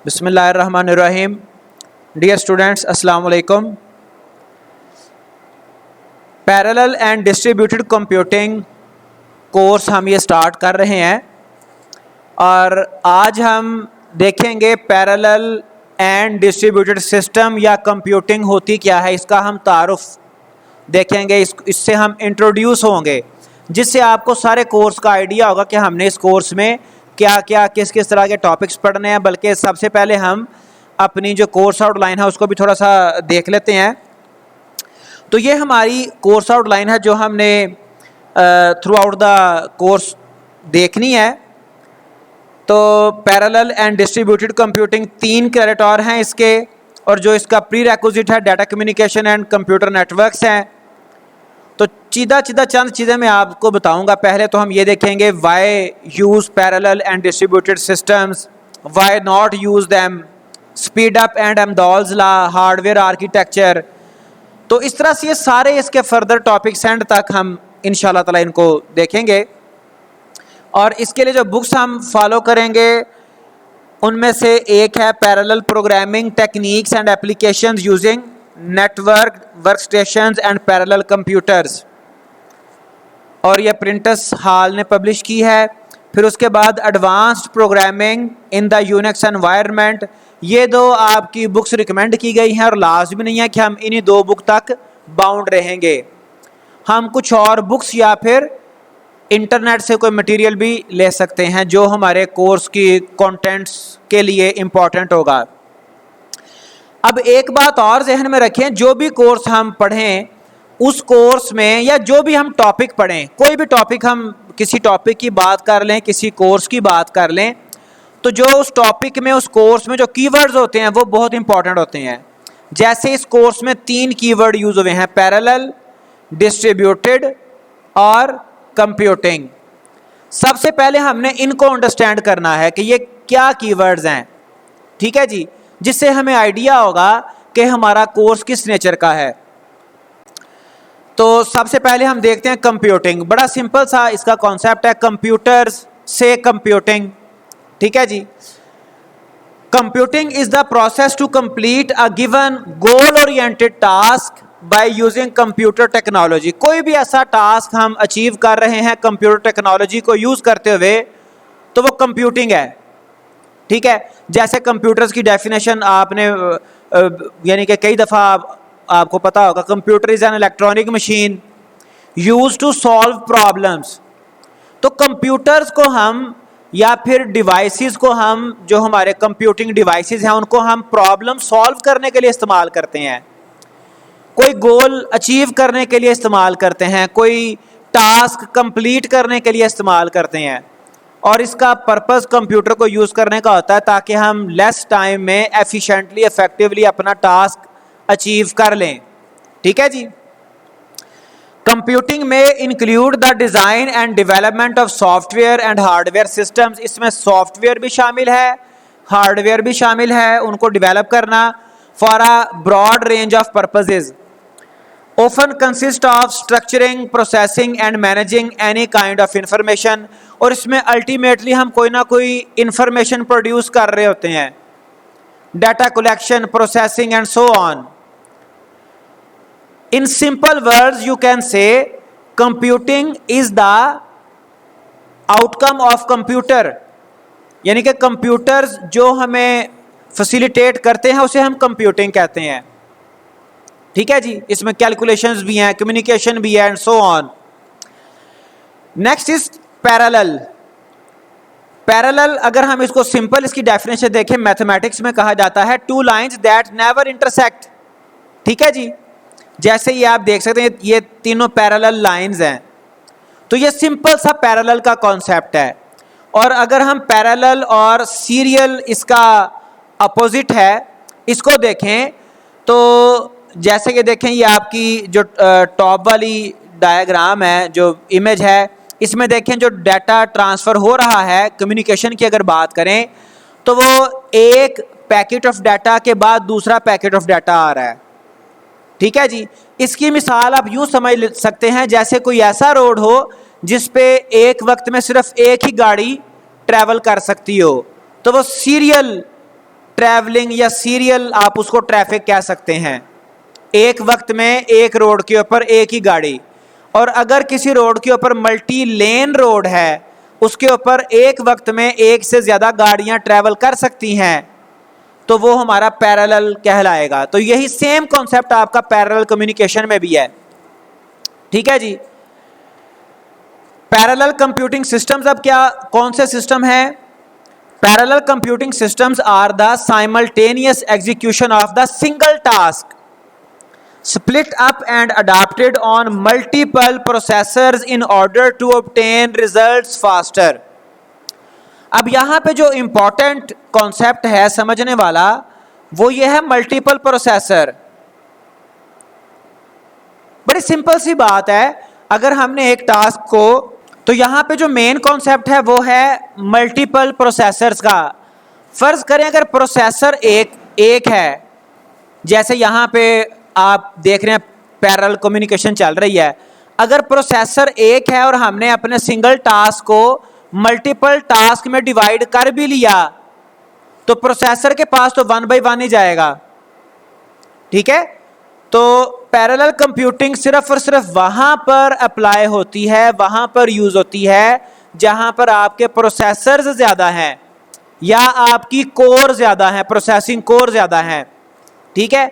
बिस्मिल्लाहिर्रहमानिर्रहीम। Dear students, अस्सलाम वालेकुम। Parallel and distributed computing course हम ये स्टार्ट कर रहे हैं और आज हम देखेंगे पैरेलल एंड डिस्ट्रीब्यूटेड सिस्टम या कंप्यूटिंग होती क्या है, इसका हम तारुफ देखेंगे। इससे हम इंट्रोड्यूस होंगे, जिससे आपको सारे कोर्स का आइडिया होगा कि हमने इस कोर्स में क्या क्या किस किस तरह के टॉपिक्स पढ़ने हैं। बल्कि सबसे पहले हम अपनी जो कोर्स आउटलाइन है उसको भी थोड़ा सा देख लेते हैं। तो ये हमारी कोर्स आउटलाइन है जो हमने थ्रू आउट द कोर्स देखनी है। तो parallel and distributed computing 3 credit और हैं इसके, और जो इसका प्री रिक्विजिट है data communication and computer networks हैं। तो सीधा चंद चीज़ें मैं आपको बताऊंगा। पहले तो हम ये देखेंगे why use parallel and distributed systems, why not use them, speed up and Amdahl's law, hardware architecture. तो इस तरह से ये सारे इसके फर्दर टॉपिक्स एंड तक हम इंशाल्लाह ताला इनको देखेंगे। और इसके लिए जो बुक्स हम फॉलो करेंगे उनमें से एक है parallel programming techniques and applications using network workstations and parallel computers, और यह प्रिंटर्स हॉल ने पब्लिश की है। फिर उसके बाद advanced programming in the Unix environment. ये 2 आपकी बुक्स रिकमेंड की गई हैं और लाजमी नहीं है कि हम इन्हीं 2 बुक तक बाउंड रहेंगे। हम कुछ और बुक्स या फिर इंटरनेट से कोई मटेरियल भी ले सकते हैं जो हमारे कोर्स की कंटेंट्स के लिए इम्पोर्टेंट होगा। अब एक बात और जहन में रखें, जो भी कोर्स हम पढ़ें उस कोर्स में या जो भी हम टॉपिक पढ़ें, कोई भी टॉपिक, हम किसी टॉपिक की बात कर लें, किसी कोर्स की बात कर लें, तो जो उस टॉपिक में उस कोर्स में जो कीवर्ड्स होते हैं वो बहुत इंपॉर्टेंट होते हैं। जैसे इस कोर्स में 3 कीवर्ड यूज हुए हैं, पैरेलल, डिस्ट्रीब्यूटेड और कंप्यूटिंग। सबसे पहले हमने इनको अंडरस्टैंड करना है कि ये क्या कीवर्ड्स हैं, ठीक है जी, जिससे हमें आइडिया होगा कि हमारा कोर्स किस नेचर का है। तो सबसे पहले हम देखते हैं कंप्यूटिंग। बड़ा सिंपल सा इसका कॉन्सेप्ट है, कंप्यूटर्स से कंप्यूटिंग, ठीक है जी। Computing is the process to complete a given goal oriented task by using computer technology. कोई भी ऐसा टास्क हम अचीव कर रहे हैं कंप्यूटर टेक्नोलॉजी को यूज करते हुए, तो वो कंप्यूटिंग है, ठीक है। जैसे कंप्यूटर्स की डेफिनेशन आपने यानी कि कई दफ़ा आपको पता होगा, computer is an electronic machine use to solve problems. तो कंप्यूटर्स को हम या फिर डिवाइसेस को हम, जो हमारे कंप्यूटिंग डिवाइसेस हैं, उनको हम प्रॉब्लम सॉल्व करने के लिए इस्तेमाल करते हैं, कोई गोल अचीव करने के लिए इस्तेमाल करते हैं, कोई टास्क कंप्लीट करने के लिए इस्तेमाल करते हैं। और इसका पर्पस कंप्यूटर को यूज़ करने का होता है ताकि हम लेस टाइम में एफिशिएंटली इफेक्टिवली अपना टास्क अचीव कर लें, ठीक है जी। कंप्यूटिंग में include the design and development of software and hardware systems. इसमें सॉफ्टवेयर भी शामिल है, हार्डवेयर भी शामिल है, उनको डेवलप करना for a broad range of purposes. often consist of structuring, processing and managing any kind of information। और इसमें अल्टीमेटली हम कोई ना कोई इंफॉर्मेशन प्रोड्यूस कर रहे होते हैं, data collection, processing and so on. In simple words you can say computing is the outcome of computer, यानी कि कंप्यूटर्स जो हमें फैसिलिटेट करते हैं उसे हम कंप्यूटिंग कहते हैं, ठीक है जी। इसमें कैलकुलेशंस भी हैं, कम्युनिकेशन भी है and so on. Next is parallel. Parallel अगर हम इसको सिंपल इसकी डेफिनेशन देखें, मैथमेटिक्स में कहा जाता है 2 लाइंस दैट नेवर इंटरसेक्ट, ठीक है जी। जैसे ये आप देख सकते हैं, ये तीनों पैरेलल लाइंस हैं। तो ये सिंपल सा पैरेलल का कॉन्सेप्ट है। और अगर हम पैरेलल और सीरियल इसका अपोजिट है, इसको देखें तो जैसे कि देखें, ये आपकी जो टॉप वाली डायग्राम है, जो इमेज है, इसमें देखें जो डाटा ट्रांसफ़र हो रहा है, कम्युनिकेशन की अगर बात करें तो वो एक पैकेट ऑफ डाटा के बाद दूसरा पैकेट ऑफ डाटा आ रहा है, ठीक है जी। इसकी मिसाल आप यूँ समझ सकते हैं जैसे कोई ऐसा रोड हो जिस पे एक वक्त में सिर्फ एक ही गाड़ी ट्रैवल कर सकती हो, तो वो सीरियल ट्रैवलिंग या सीरियल आप उसको ट्रैफिक कह सकते हैं, एक वक्त में एक रोड के ऊपर एक ही गाड़ी। और अगर किसी रोड के ऊपर मल्टी लेन रोड है, उसके ऊपर एक वक्त में एक से ज़्यादा गाड़ियां ट्रैवल कर सकती हैं, तो वो हमारा पैरेलल कहलाएगा। तो यही सेम कॉन्सेप्ट आपका पैरेलल कम्युनिकेशन में भी है। ठीक है जी। पैरेलल कंप्यूटिंग सिस्टम्स अब क्या कौन से सिस्टम है? Parallel computing systems are the simultaneous execution of the single task split up and adapted on multiple processors in order to obtain results faster। अब यहां पे जो इंपॉर्टेंट कॉन्सेप्ट है समझने वाला वो ये है मल्टीपल प्रोसेसर। बड़ी सिंपल सी बात है, अगर हमने एक टास्क को, तो यहां पे जो मेन कॉन्सेप्ट है वो है मल्टीपल प्रोसेसर्स का। फर्ज करें अगर प्रोसेसर एक है, जैसे यहां पे आप देख रहे हैं पैरेलल कम्युनिकेशन चल रही है, अगर प्रोसेसर एक है और हमने अपने सिंगल टास्क को मल्टीपल टास्क में डिवाइड कर भी लिया, तो प्रोसेसर के पास तो 1 by 1 ही जाएगा। ठीक है। तो पैरेलल कंप्यूटिंग सिर्फ और सिर्फ वहां पर अप्लाई होती है, वहां पर यूज होती है जहां पर आपके प्रोसेसर्स ज्यादा हैं या आपकी कोर ज्यादा है, प्रोसेसिंग कोर ज्यादा है। ठीक है।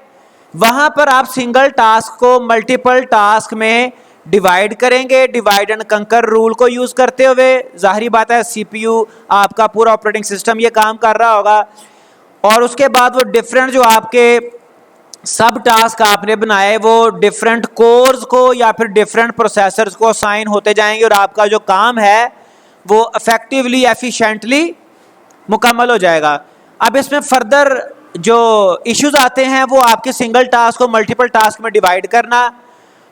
वहां पर आप सिंगल टास्क को मल्टीपल टास्क में डिवाइड करेंगे, डिवाइड एंड कंकर रूल को यूज करते हुए। जाहिर बात है सीपीयू आपका पूरा ऑपरेटिंग सिस्टम ये काम कर रहा होगा, और उसके बाद वो डिफरेंट जो आपके सब टास्क आपने बनाए वो डिफरेंट कोर्स को या फिर डिफरेंट प्रोसेसर्स को असाइन होते जाएंगे, और आपका जो काम है वो इफेक्टिवली एफिशिएंटली मुकम्मल हो जाएगा। अब इसमें फर्दर जो इश्यूज आते हैं वो आपके सिंगल टास्क को मल्टीपल टास्क में डिवाइड करना,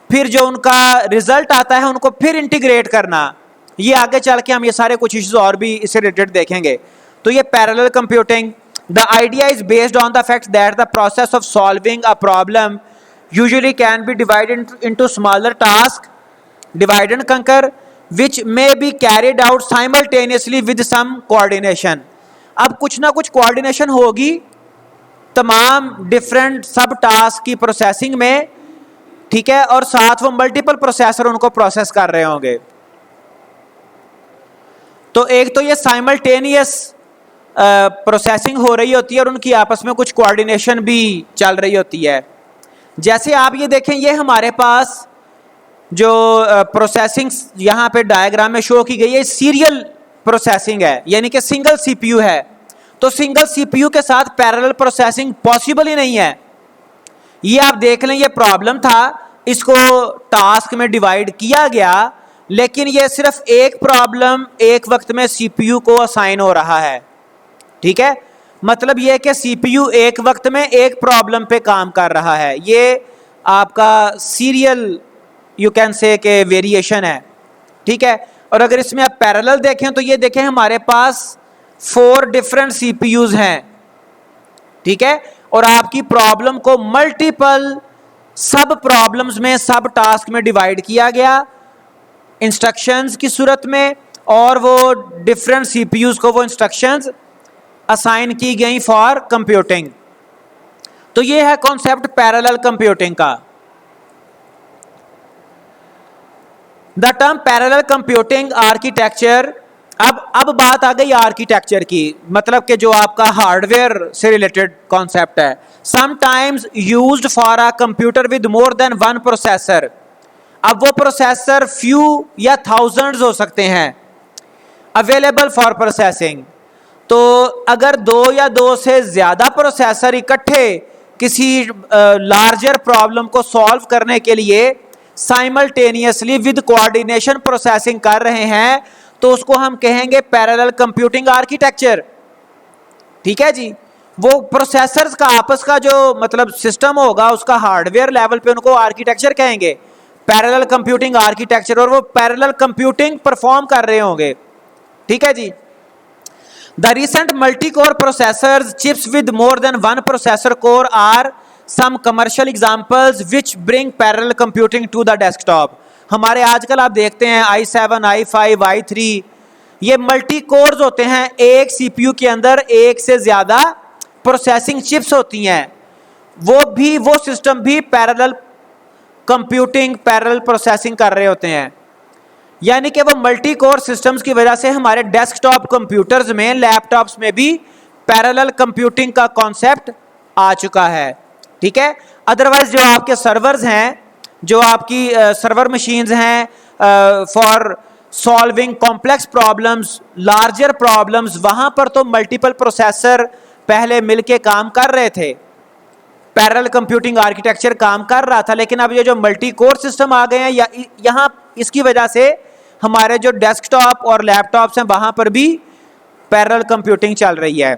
फिर जो उनका रिजल्ट आता है उनको फिर इंटीग्रेट करना। ये आगे चल के हम ये सारे कुछ इश्यूज और भी इससे रिलेटेड देखेंगे। तो ये parallel computing, the idea is based on the fact that the process of solving a problem usually can be divided into smaller task, divide and conquer, which may be carried out simultaneously with some coordination. अब कुछ ना कुछ coordination होगी तमाम different सब task की processing में। ठीक है। और साथ वो मल्टीपल प्रोसेसर उनको प्रोसेस कर रहे होंगे। तो एक तो ये साइमल्टेनियस प्रोसेसिंग हो रही होती है और उनकी आपस में कुछ कोऑर्डिनेशन भी चल रही होती है। जैसे आप ये देखें, ये हमारे पास जो प्रोसेसिंग यहां पे डायग्राम में शो की गई है सीरियल प्रोसेसिंग है, यानी कि सिंगल सीपीयू है। तो सिंगल सीपीयू के साथ पैरेलल प्रोसेसिंग पॉसिबल ही नहीं है। ये आप देख लें, ये प्रॉब्लम था, इसको टास्क में डिवाइड किया गया, लेकिन ये सिर्फ एक प्रॉब्लम एक वक्त में सीपीयू को असाइन हो रहा है। ठीक है। मतलब ये कि सीपीयू एक वक्त में एक प्रॉब्लम पे काम कर रहा है। ये आपका सीरियल यू कैन से के वेरिएशन है। ठीक है। और अगर इसमें आप पैरेलल देखें तो ये देखें हमारे पास 4 डिफरेंट सीपीयूज हैं। ठीक है। और आपकी प्रॉब्लम को मल्टीपल सब प्रॉब्लम्स में, सब टास्क में डिवाइड किया गया इंस्ट्रक्शंस की सूरत में, और वो डिफरेंट सीपीयूज को वो इंस्ट्रक्शंस असाइन की गई फॉर कंप्यूटिंग। तो ये है कॉन्सेप्ट पैरेलल कंप्यूटिंग का। The term parallel computing architecture, अब बात आ गई आर्किटेक्चर की, मतलब कि जो आपका हार्डवेयर से रिलेटेड कॉन्सेप्ट है। Sometimes used for a computer with more than 1 processor. अब वो प्रोसेसर फ्यू या थाउजेंड्स हो सकते हैं अवेलेबल फॉर प्रोसेसिंग। तो अगर 2 या 2 से ज्यादा प्रोसेसर इकट्ठे किसी लार्जर प्रॉब्लम को सॉल्व करने के लिए साइमल्टेनियसली विद कोऑर्डिनेशन प्रोसेसिंग कर रहे हैं, तो उसको हम कहेंगे पैरेलल कंप्यूटिंग आर्किटेक्चर। ठीक है जी। वो प्रोसेसर्स का आपस का जो मतलब सिस्टम होगा उसका हार्डवेयर लेवल पे उनको आर्किटेक्चर कहेंगे, पैरेलल कंप्यूटिंग आर्किटेक्चर, और वो पैरेलल कंप्यूटिंग परफॉर्म कर रहे होंगे। ठीक है जी। The recent multi core processors chips with more than 1 processor core are some commercial examples which bring parallel computing to the desktop. हमारे आजकल आप देखते हैं i7, i5, i3, ये मल्टी कोर्स होते हैं। एक सीपीयू के अंदर एक से ज्यादा प्रोसेसिंग चिप्स होती हैं, वो सिस्टम भी पैरेलल कंप्यूटिंग, पैरेलल प्रोसेसिंग कर रहे होते हैं। यानी कि वो मल्टी कोर सिस्टम्स की वजह से हमारे डेस्कटॉप कंप्यूटर्स में, लैपटॉप्स में भी पैरेलल कंप्यूटिंग का कॉन्सेप्ट आ चुका है। ठीक है, अदरवाइज जो आपके सर्वर्स हैं, जो आपकी सर्वर मशीन्स हैं for solving complex problems, larger problems, वहां पर तो मल्टीपल प्रोसेसर पहले मिलके काम कर रहे थे, पैरेलल कंप्यूटिंग आर्किटेक्चर काम कर रहा था। लेकिन अब ये जो मल्टी कोर सिस्टम आ गए हैं यहाँ, इसकी वजह से हमारे जो डेस्कटॉप और लैपटॉप्स हैं वहां पर भी पैरेलल कंप्यूटिंग चल रही है।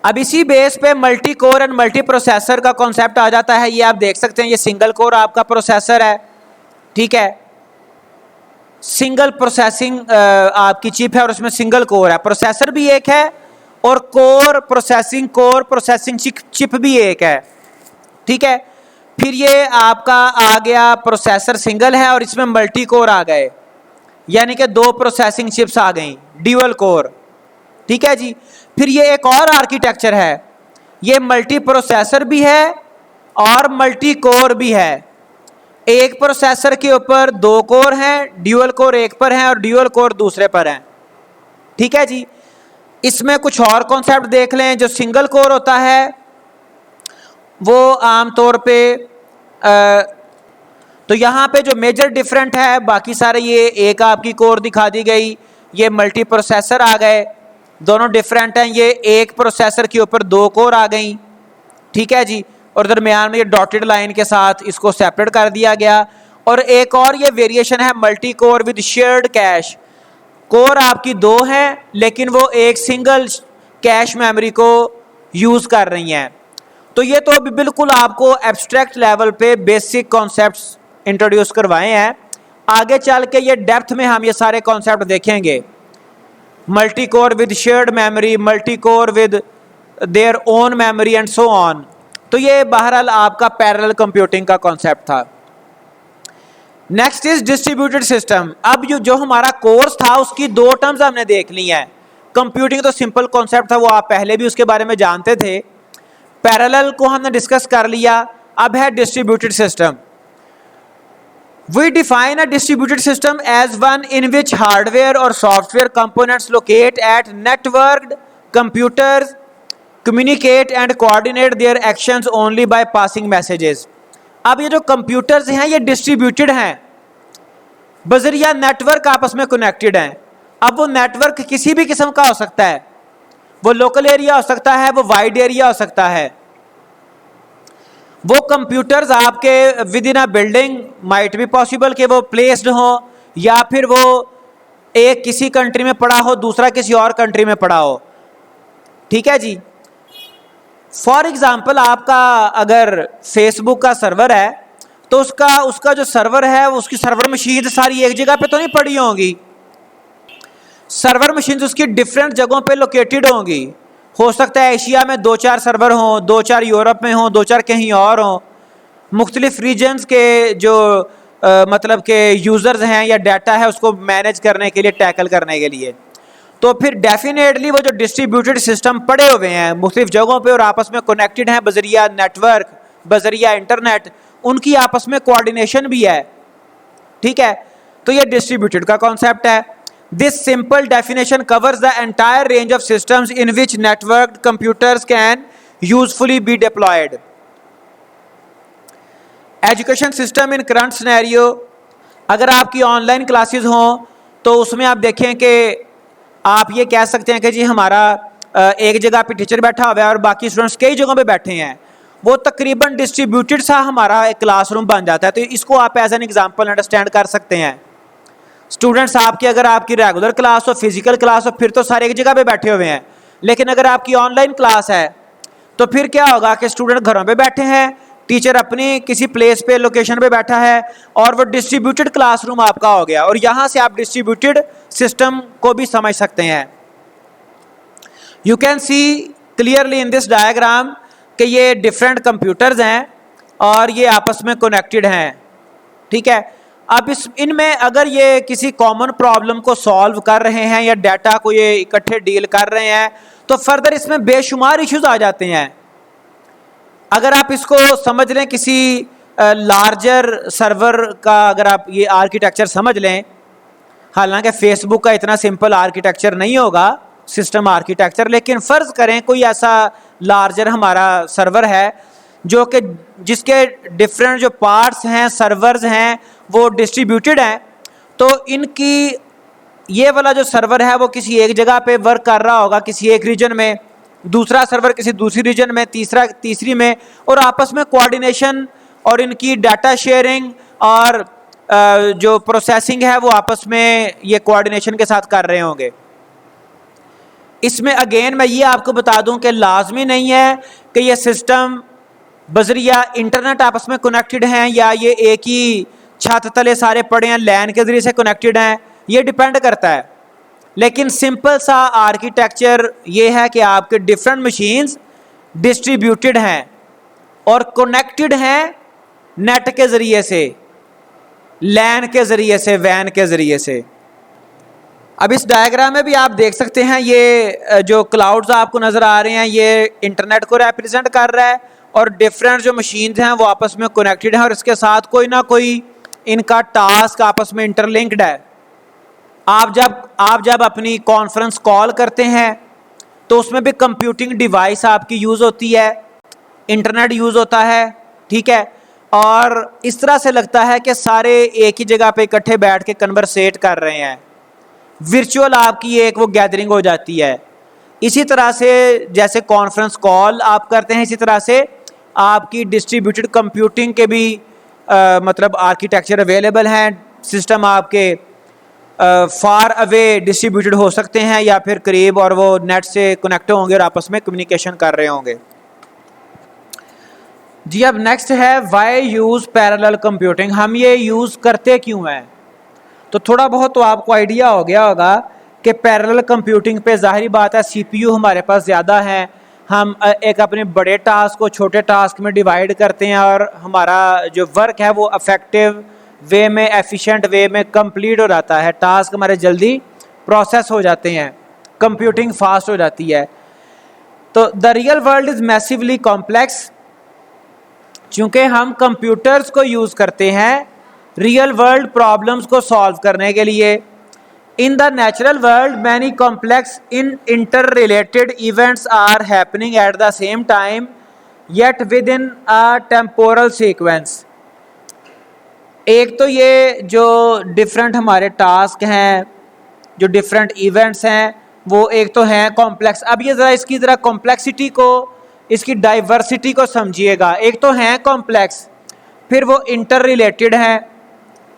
अब इसी बेस पे multi core and multi processor का कॉन्सेप्ट आ जाता है। ये आप देख सकते हैं, ये सिंगल कोर आपका प्रोसेसर है। ठीक है, सिंगल प्रोसेसिंग आपकी चिप है और उसमें सिंगल कोर है, प्रोसेसर भी एक है और कोर प्रोसेसिंग चिप भी एक है। ठीक है, फिर ये आपका आ गया प्रोसेसर सिंगल है और इसमें मल्टी कोर आ गए, यानी कि 2 प्रोसेसिंग चिप्स आ गई, ड्यूअल कोर। ठीक है जी, फिर ये एक और आर्किटेक्चर है, ये मल्टी प्रोसेसर भी है और मल्टी कोर भी है। एक प्रोसेसर के ऊपर 2 कोर हैं, ड्यूअल कोर एक पर हैं और ड्यूअल कोर दूसरे पर हैं। ठीक है जी, इसमें कुछ और कॉन्सेप्ट देख लें। जो सिंगल कोर होता है वो आमतौर पे तो यहाँ पे जो मेजर डिफरेंट है, बाकी सारे ये एक आपकी कोर दिखा दी गई, ये मल्टी प्रोसेसर आ गए, दोनों डिफरेंट हैं। ये एक प्रोसेसर के ऊपर 2 कोर आ गई। ठीक है जी, और दरमियान में ये डॉटेड लाइन के साथ इसको सेपरेट कर दिया गया। और एक और ये वेरिएशन है multi core with shared cash, core आपकी 2 हैं लेकिन वो एक सिंगल कैश मेमोरी को यूज कर रही हैं। तो ये तो अभी बिल्कुल आपको एब्स्ट्रैक्ट लेवल पे बेसिक कॉन्सेप्ट्स इंट्रोड्यूस करवाए हैं। आगे चल के ये डेप्थ में हम ये सारे कॉन्सेप्ट देखेंगे, multi core with shared memory, multi core with their own memory and so on. तो ये बहरहाल आपका पैरेलल कंप्यूटिंग का कॉन्सेप्ट था। Next is distributed system. अब जो हमारा कोर्स था उसकी 2 टर्म्स हमने देख ली हैं। कंप्यूटिंग तो सिंपल कॉन्सेप्ट था, वो आप पहले भी उसके बारे में जानते थे। पैरेलल को हमने डिस्कस कर लिया, अब है distributed system. We define a distributed system as one in which hardware or software components locate at networked computers communicate and coordinate their actions only by passing messages। अब ये जो कंप्यूटर्स हैं ये डिस्ट्रीब्यूटेड हैं, बजरिया नेटवर्क आपस में connected हैं। अब वो नेटवर्क किसी भी किस्म का हो सकता है, वो लोकल एरिया हो सकता है, वो वाइड एरिया हो सकता है। वो कंप्यूटर्स आपके with in a building might भी पॉसिबल कि वो प्लेस्ड हो, या फिर वो एक किसी कंट्री में पड़ा हो, दूसरा किसी और कंट्री में पड़ा हो। ठीक है जी, फॉर एग्जांपल आपका अगर फेसबुक का सर्वर है तो उसका जो सर्वर है, उसकी सर्वर मशीन सारी एक जगह पे तो नहीं पड़ी होंगी, सर्वर मशीन उसकी डिफरेंट जगहों पे लोकेटेड होंगी। हो सकता है एशिया में 2-4 सर्वर हों, 2-4 यूरोप में हों, 2-4 कहीं और हों। मुख्तलिफ रीजन्स के जो मतलब के यूज़र्स हैं या डाटा है उसको मैनेज करने के लिए, टैकल करने के लिए। तो फिर डेफिनेटली वो जो डिस्ट्रीब्यूटेड सिस्टम पड़े हुए हैं मुख्तलिफ जगहों पे और आपस में कनेक्टेड हैं बजरिया नेटवर्क, बजरिया इंटरनेट, उनकी आपस में कोऑर्डिनेशन भी है। ठीक है, तो ये डिस्ट्रीब्यूटेड का कॉन्सेप्ट है। This simple definition covers the entire range of systems in which networked computers can usefully be deployed. Education system in current scenario, अगर आपकी ऑनलाइन क्लासेस हों तो उसमें आप देखें कि आप ये कह सकते हैं कि जी हमारा एक जगह पे टीचर बैठा हुआ है और बाकी स्टूडेंट्स कई जगहों पे बैठे हैं, वो तकरीबन डिस्ट्रीब्यूटेड सा हमारा एक क्लासरूम बन जाता है। तो इसको आप एज एन एग्जांपल अंडरस्टैंड कर सकते हैं। स्टूडेंट्स आपकी अगर आपकी रेगुलर क्लास हो, फिजिकल क्लास हो, फिर तो सारे एक जगह पे बैठे हुए हैं। लेकिन अगर आपकी ऑनलाइन क्लास है तो फिर क्या होगा कि स्टूडेंट घरों पे बैठे हैं, टीचर अपनी किसी प्लेस पे लोकेशन पे बैठा है और वो डिस्ट्रीब्यूटेड क्लासरूम आपका हो गया। और यहाँ से आप डिस्ट्रीब्यूटेड सिस्टम को भी समझ सकते हैं। You can see clearly in this diagram कि ये डिफरेंट कंप्यूटर्स हैं और ये आपस में कनेक्टेड हैं। ठीक है, अब इनमें अगर ये किसी कॉमन प्रॉब्लम को सॉल्व कर रहे हैं या डाटा को ये इकट्ठे डील कर रहे हैं तो फर्दर इसमें बेशुमार इश्यूज आ जाते हैं। अगर आप इसको समझ लें किसी लार्जर सर्वर का, अगर आप ये आर्किटेक्चर समझ लें, हालांकि फेसबुक का इतना सिंपल आर्किटेक्चर नहीं होगा सिस्टम आर्किटेक्चर, लेकिन फ़र्ज़ करें कोई ऐसा लार्जर हमारा सर्वर है जो कि जिसके डिफरेंट जो पार्ट्स हैं, सर्वर्स हैं, वो डिस्ट्रीब्यूटेड हैं। तो इनकी ये वाला जो सर्वर है वो किसी एक जगह पे वर्क कर रहा होगा, किसी एक रीजन में, दूसरा सर्वर किसी दूसरी रीजन में, तीसरा तीसरी में, और आपस में कोऑर्डिनेशन और इनकी डाटा शेयरिंग और जो प्रोसेसिंग है वो आपस में ये कोऑर्डिनेशन के साथ कर रहे होंगे। इसमें अगेन मैं ये आपको बता दूं कि लाजमी नहीं है कि ये सिस्टम बजरिया इंटरनेट आपस में कनेक्टेड हैं या ये एक ही छत तले सारे पड़े हैं, लैन के ज़रिए से कनेक्टेड हैं, ये डिपेंड करता है। लेकिन सिंपल सा आर्किटेक्चर ये है कि आपके डिफरेंट मशीन्स डिस्ट्रीब्यूटेड हैं और कनेक्टेड हैं नेट के ज़रिए से, लैन के ज़रिए से, वैन के ज़रिए से। अब इस डायग्राम में भी आप देख सकते हैं ये जो क्लाउड्स आपको नज़र आ रहे हैं ये इंटरनेट को रिप्रेजेंट कर रहा है और डिफरेंट जो मशीन्स हैं वो आपस में कनेक्टेड हैं और इसके साथ कोई ना कोई इनका टास्क आपस में इंटरलिंक्ड है। आप जब अपनी कॉन्फ्रेंस कॉल करते हैं तो उसमें भी कंप्यूटिंग डिवाइस आपकी यूज़ होती है, इंटरनेट यूज़ होता है, ठीक है, और इस तरह से लगता है कि सारे एक ही जगह पे इकट्ठे बैठ के कन्वर्सेट कर रहे हैं, वर्चुअल आपकी एक वो गैदरिंग हो जाती है। इसी तरह से जैसे कॉन्फ्रेंस कॉल आप करते हैं, इसी तरह से आपकी डिस्ट्रीब्यूटेड कंप्यूटिंग के भी मतलब आर्किटेक्चर अवेलेबल हैं। सिस्टम आपके फार अवे डिस्ट्रीब्यूटेड हो सकते हैं या फिर करीब, और वो नेट से कनेक्ट होंगे और आपस में कम्युनिकेशन कर रहे होंगे। जी अब नेक्स्ट है वाई यूज़ पैरेलल कंप्यूटिंग। हम ये यूज़ करते क्यों हैं? तो थोड़ा बहुत तो आपको आइडिया हो गया होगा कि पैरेलल कंप्यूटिंग पे ज़ाहिरी बात है सीपीयू हमारे पास ज़्यादा हैं, हम एक अपने बड़े टास्क को छोटे टास्क में डिवाइड करते हैं और हमारा जो वर्क है वो इफेक्टिव वे में, एफिशिएंट वे में कंप्लीट हो जाता है, टास्क हमारे जल्दी प्रोसेस हो जाते हैं, कंप्यूटिंग फास्ट हो जाती है। तो the real world is massively complex. चूँकि हम कंप्यूटर्स को यूज़ करते हैं रियल वर्ल्ड प्रॉब्लम्स को सॉल्व करने के लिए। In the natural world many complex inter related events are happening at the same time yet within a temporal sequence. एक तो ये जो डिफरेंट हमारे टास्क हैं, जो डिफरेंट इवेंट्स हैं, वो एक तो हैं कॉम्प्लेक्स। अब ये ज़रा इसकी ज़रा कॉम्प्लेक्सिटी को, इसकी डाइवर्सिटी को समझिएगा। एक तो हैं कॉम्प्लेक्स, फिर वो इंटर रिलेटेड हैं,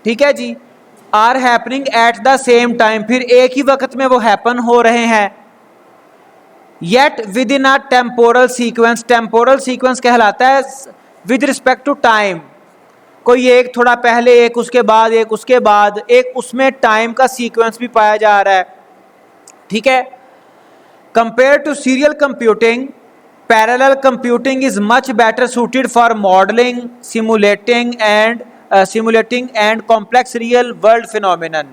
ठीक है जी, are happening at the same time, फिर एक ही वक्त में वो हैपन हो रहे हैं। Yet within a temporal sequence, temporal sequence कहलाता है विद रिस्पेक्ट टू टाइम, कोई एक थोड़ा पहले, एक उसके बाद, एक उसके बाद, एक उसमें टाइम का सीक्वेंस भी पाया जा रहा है, ठीक है। Compare to serial computing, parallel computing is much better suited for modelling, simulating and complex real world phenomenon.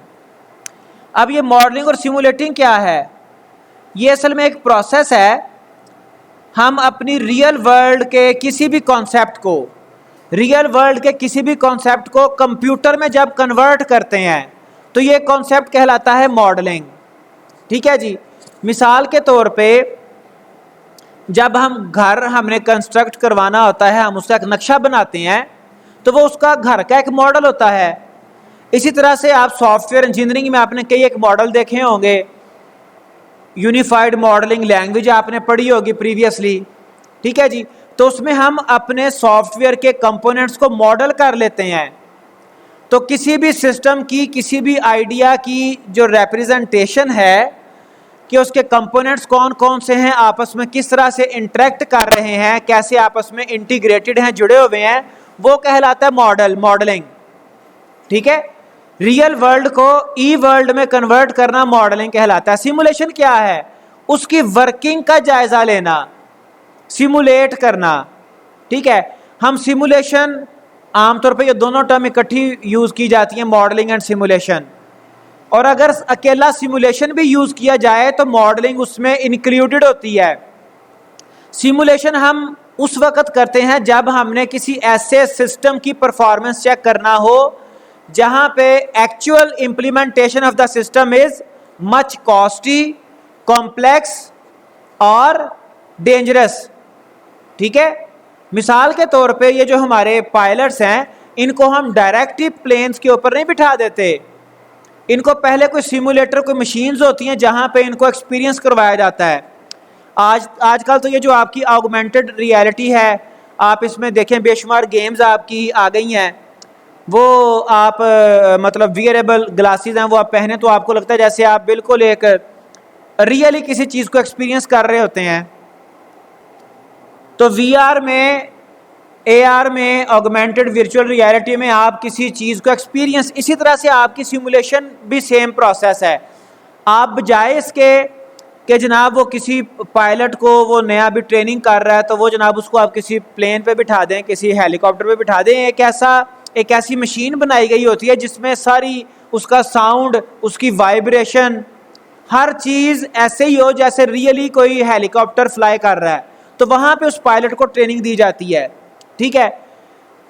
अब ये मॉडलिंग और सिमुलेटिंग क्या है? ये असल में एक प्रोसेस है। हम अपनी रियल वर्ल्ड के किसी भी कॉन्सेप्ट को, रियल वर्ल्ड के किसी भी कॉन्सेप्ट को कंप्यूटर में जब कन्वर्ट करते हैं तो ये कॉन्सेप्ट कहलाता है मॉडलिंग, ठीक है जी। मिसाल के तौर पे जब हम घर हमने कंस्ट्रक्ट करवाना होता है, हम उसका एक नक्शा बनाते हैं तो वो उसका घर का एक मॉडल होता है। इसी तरह से आप सॉफ्टवेयर इंजीनियरिंग में आपने कई एक मॉडल देखे होंगे, यूनिफाइड मॉडलिंग लैंग्वेज आपने पढ़ी होगी प्रीवियसली, ठीक है जी। तो उसमें हम अपने सॉफ्टवेयर के कंपोनेंट्स को मॉडल कर लेते हैं। तो किसी भी सिस्टम की, किसी भी आइडिया की जो रिप्रेजेंटेशन है कि उसके कंपोनेंट्स कौन कौन से हैं, आपस में किस तरह से इंटरेक्ट कर रहे हैं, कैसे आपस में इंटीग्रेटेड हैं, जुड़े हुए हैं, वो कहलाता है मॉडलिंग, ठीक है। रियल वर्ल्ड को ई वर्ल्ड में कन्वर्ट करना मॉडलिंग कहलाता है। सिमुलेशन क्या है? उसकी वर्किंग का जायजा लेना, सिमुलेट करना, ठीक है। हम सिमुलेशन, आमतौर पर ये दोनों टर्म इकट्ठी यूज की जाती हैं, मॉडलिंग एंड सिमुलेशन। और अगर अकेला सिमुलेशन भी यूज किया जाए तो मॉडलिंग उसमें इंक्लूडेड होती है। सिमुलेशन हम उस वक्त करते हैं जब हमने किसी ऐसे सिस्टम की परफॉर्मेंस चेक करना हो जहां पे actual implementation of the system is much costly, complex और डेंजरस। ठीक है, मिसाल के तौर पे ये जो हमारे पायलट्स हैं इनको हम डायरेक्ट प्लेन्स के ऊपर नहीं बिठा देते, इनको पहले कोई सिमुलेटर, कोई मशीन्स होती हैं जहां पे इनको एक्सपीरियंस करवाया जाता है। आजकल तो ये जो आपकी ऑगमेंटेड रियलिटी है, आप इसमें देखें बेशुमार गेम्स आपकी आ गई हैं, वो आप मतलब वियरेबल ग्लासेस हैं, वो आप पहने तो आपको लगता है जैसे आप बिल्कुल एक रियली किसी चीज़ को एक्सपीरियंस कर रहे होते हैं। तो VR में, AR में, ऑगमेंटेड वर्चुअल रियलिटी में आप किसी चीज़ को एक्सपीरियंस, इसी तरह से आपकी सिमुलेशन भी सेम प्रोसेस है। आप बजाय इसके कि जनाब वो किसी पायलट को वो नया भी ट्रेनिंग कर रहा है तो वो जनाब उसको आप किसी प्लेन पे बिठा दें, किसी हेलीकॉप्टर पे बिठा दें, एक ऐसी मशीन बनाई गई होती है जिसमें सारी उसका साउंड, उसकी वाइब्रेशन, हर चीज़ ऐसे ही हो जैसे रियली कोई हेलीकॉप्टर फ्लाई कर रहा है। तो वहाँ पे उस पायलट को ट्रेनिंग दी जाती है। ठीक है,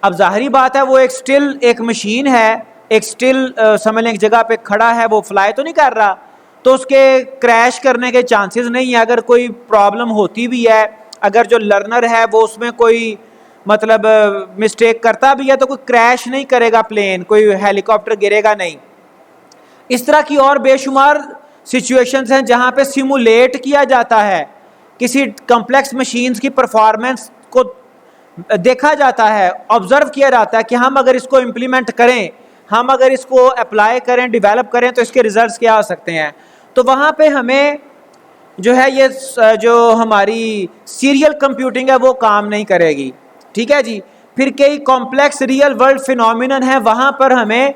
अब जाहिर बात है वो एक मशीन है, एक स्टिल समझ लें एक जगह पे खड़ा है, वो फ्लाई तो नहीं कर रहा, तो उसके क्रैश करने के चांसेस नहीं है। अगर कोई प्रॉब्लम होती भी है, अगर जो लर्नर है वो उसमें कोई मतलब मिस्टेक करता भी है तो कोई क्रैश नहीं करेगा प्लेन, कोई हेलीकॉप्टर गिरेगा नहीं। इस तरह की और बेशुमार सिचुएशंस हैं जहां पे सिमुलेट किया जाता है, किसी कॉम्प्लेक्स मशीन्स की परफॉर्मेंस को देखा जाता है, ऑब्जर्व किया जाता है कि हम अगर इसको इम्प्लीमेंट करें, हम अगर इसको अप्लाई करें, डेवलप करें तो इसके रिजल्ट्स क्या हो सकते हैं। तो वहाँ पे हमें जो है ये जो हमारी सीरियल कंप्यूटिंग है वो काम नहीं करेगी। ठीक है जी, फिर कई कॉम्प्लेक्स रियल वर्ल्ड फिनोमिनन है, वहाँ पर हमें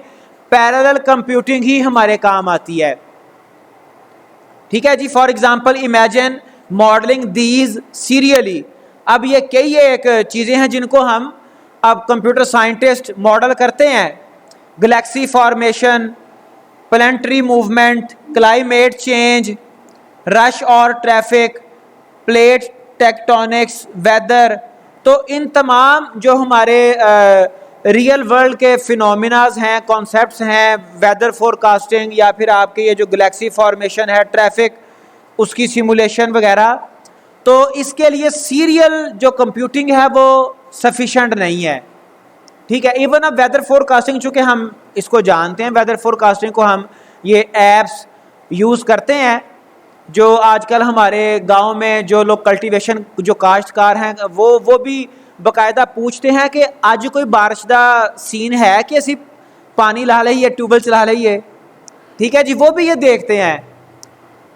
पैरेलल कंप्यूटिंग ही हमारे काम आती है। ठीक है जी, for example imagine modelling these serially. अब ये कई एक चीज़ें हैं जिनको हम अब कंप्यूटर साइंटिस्ट मॉडल करते हैं। Galaxy formation, planetary movement, climate change, rush और ट्रैफिक, प्लेट टेक्टोनिक्स, वेदर। तो इन तमाम जो हमारे रियल वर्ल्ड के फिनोमिनाज हैं, कॉन्सेप्ट्स हैं, वेदर फोरकास्टिंग या फिर आपके ये जो गैलेक्सी फॉर्मेशन है, ट्रैफिक, उसकी सिमुलेशन वगैरह, तो इसके लिए सीरियल जो कंप्यूटिंग है वो सफिशेंट नहीं है। ठीक है, इवन अब वेदर फोरकास्टिंग, चूँकि हम इसको जानते हैं, वेदर फोरकास्टिंग को हम ये ऐप्स यूज़ करते हैं, जो आजकल हमारे गांव में जो लोग कल्टीवेशन, जो काश्तकार हैं, वो भी बाकायदा पूछते हैं कि आज कोई बारिश का सीन है कि असी पानी ला लीए, ट्यूबवेल चला लीए। ठीक है जी, वो भी ये देखते हैं।